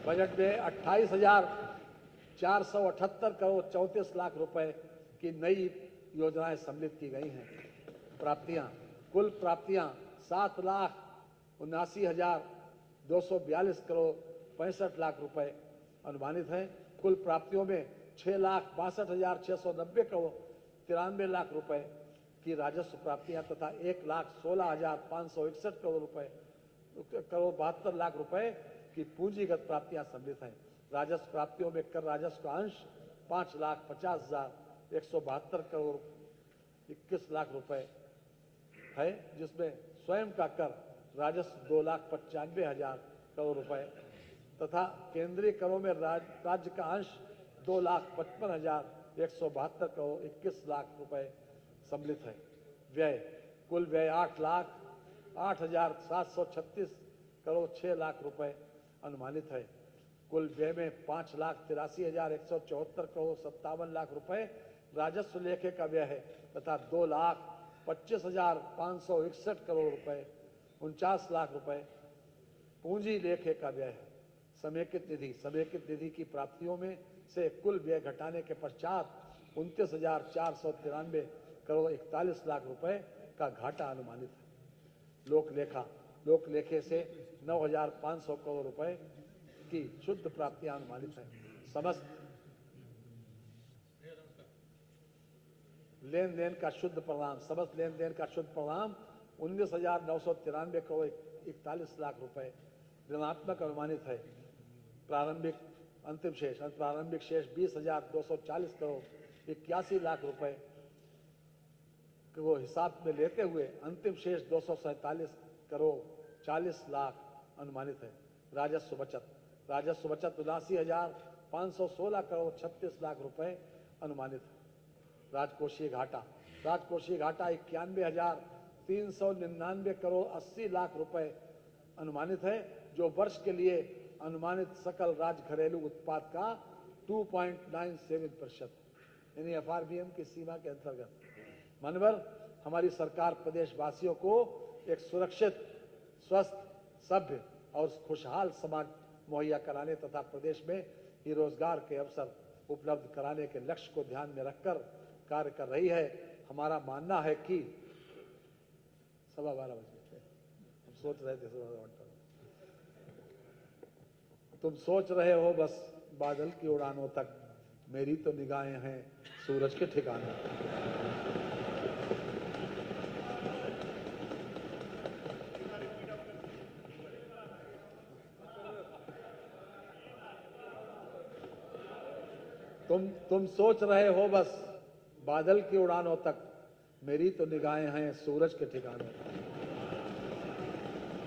28,478 करोड़ 34 लाख रुपए की नई योजनाएं सम्मिलित की गई हैं। कुल प्राप्तियां 7,79,242 करोड़ 65 लाख रुपए अनुमानित हैं। कुल प्राप्तियों में 6,62,690 करोड़ 93 लाख रुपए की राजस्व प्राप्तियां तथा 1,16,561 करोड़ 72 लाख रुपए की पूंजीगत प्राप्तियां सम्मिलित हैं। राजस्व प्राप्तियों में कर राजस्व का अंश 5,50,172 करोड़ 21 लाख रुपए है, जिसमें स्वयं का कर राजस्व 2,95,000 करोड़ रुपए तथा केंद्रीय करों में राज्य का अंश 2,55,172 करोड़ 21 लाख रुपए सम्मिलित है। कुल व्यय 8,0736 करोड़ 6 लाख रुपए अनुमानित है। कुल व्यय में 5,83,174 करोड़ 57 लाख रुपए राजस्व लेखे का व्यय है तथा 2,25,561 करोड़ रुपए 49 लाख रुपए पूंजी लेखे का व्यय है। समेकित निधि की प्राप्तियों में से कुल व्यय घटाने के पश्चात 29,493 करोड़ 41 लाख रुपए का घाटा अनुमानित है। लोक लेखे से 9,500 करोड़ रुपए की शुद्ध प्राप्तियां अनुमानित हैं। समस्त लेन देन का शुद्ध परिणाम 19,993 करोड़ 41 लाख रुपए ऋणात्मक अनुमानित है। प्रारंभिक शेष 20,240 करोड़ 81 लाख रुपए को हिसाब में लेते हुए अंतिम शेष 247 करोड़ 40 लाख अनुमानित है। राजस्व बचत 79,516 करोड़ 36 लाख रुपए अनुमानित है। राजकोषीय घाटा 91,399 करोड़ 80 लाख रुपए अनुमानित है, जो वर्ष के लिए अनुमानित सकल राज्य घरेलू उत्पाद का 2.97% यानी FRBM की सीमा के अंतर्गत। मानवर हमारी सरकार प्रदेशवासियों को एक सुरक्षित, स्वस्थ, सभ्य और खुशहाल समाज मुहैया कराने तथा प्रदेश में ही रोजगार के अवसर उपलब्ध कराने के लक्ष्य को ध्यान में रखकर कार्य कर रही है। हमारा मानना है कि 12:15 बजे हम सोच रहे थे तुम सोच रहे हो बस बादल की उड़ानों तक, मेरी तो निगाहें हैं सूरज के ठिकाने। तुम सोच रहे हो बस बादल की उड़ानों तक, मेरी तो निगाहें हैं सूरज के ठिकाने।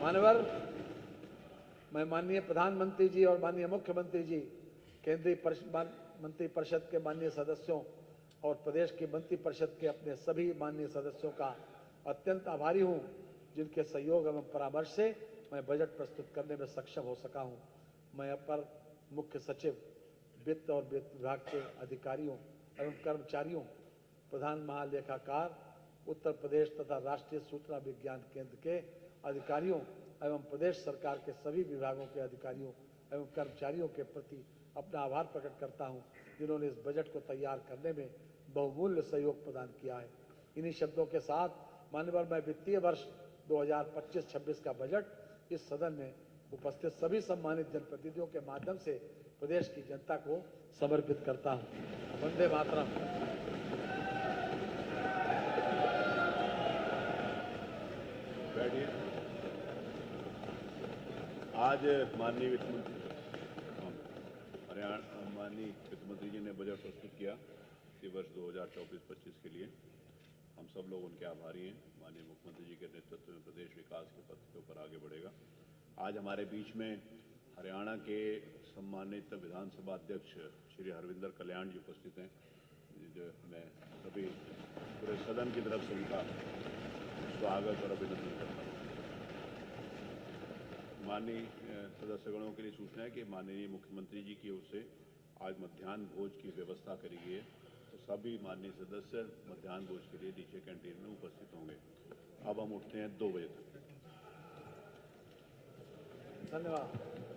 मानवर मैं माननीय प्रधानमंत्री जी और माननीय मुख्यमंत्री जी, केंद्रीय मंत्री परिषद के माननीय सदस्यों और प्रदेश की मंत्री परिषद के अपने सभी माननीय सदस्यों का अत्यंत आभारी हूं, जिनके सहयोग एवं परामर्श से मैं बजट प्रस्तुत करने में सक्षम हो सका हूं। मैं अपर मुख्य सचिव वित्त और वित्त विभाग के अधिकारियों एवं कर्मचारियों, प्रधान महालेखाकार उत्तर प्रदेश तथा राष्ट्रीय सूचना विज्ञान केंद्र के अधिकारियों एवं प्रदेश सरकार के सभी विभागों के अधिकारियों एवं कर्मचारियों के प्रति अपना आभार प्रकट करता हूं, जिन्होंने इस बजट को तैयार करने में बहुमूल्य सहयोग प्रदान किया है। इन्हीं शब्दों के साथ माननीय मैं वित्तीय वर्ष 2025-26 का बजट इस सदन में उपस्थित सभी सम्मानित जनप्रतिनिधियों के माध्यम से प्रदेश की जनता को समर्पित करता हूं। वंदे मातरम। बैठिए। आज माननीय वित्त मंत्री माननीय वित्त मंत्री जी ने बजट प्रस्तुत किया इसी वर्ष 2024-25 के लिए। हम सब लोग उनके आभारी हैं। माननीय मुख्यमंत्री जी के नेतृत्व में प्रदेश विकास के पथ के ऊपर आगे बढ़ेगा। आज हमारे बीच में हरियाणा के सम्मानित विधानसभा अध्यक्ष श्री हरविंदर कल्याण जी उपस्थित हैं। जो मैं सभी पूरे सदन की तरफ से उनका स्वागत और अभिनंदन करता हूँ। माननीय सदस्यगणों के लिए सूचना है कि माननीय मुख्यमंत्री जी की ओर से आज मध्याह्न भोज की व्यवस्था करी गई है, तो सभी माननीय सदस्य मध्याह्न भोज के लिए नीचे कैंटीन में उपस्थित होंगे। अब हम उठते हैं 2 बजे तक। धन्यवाद।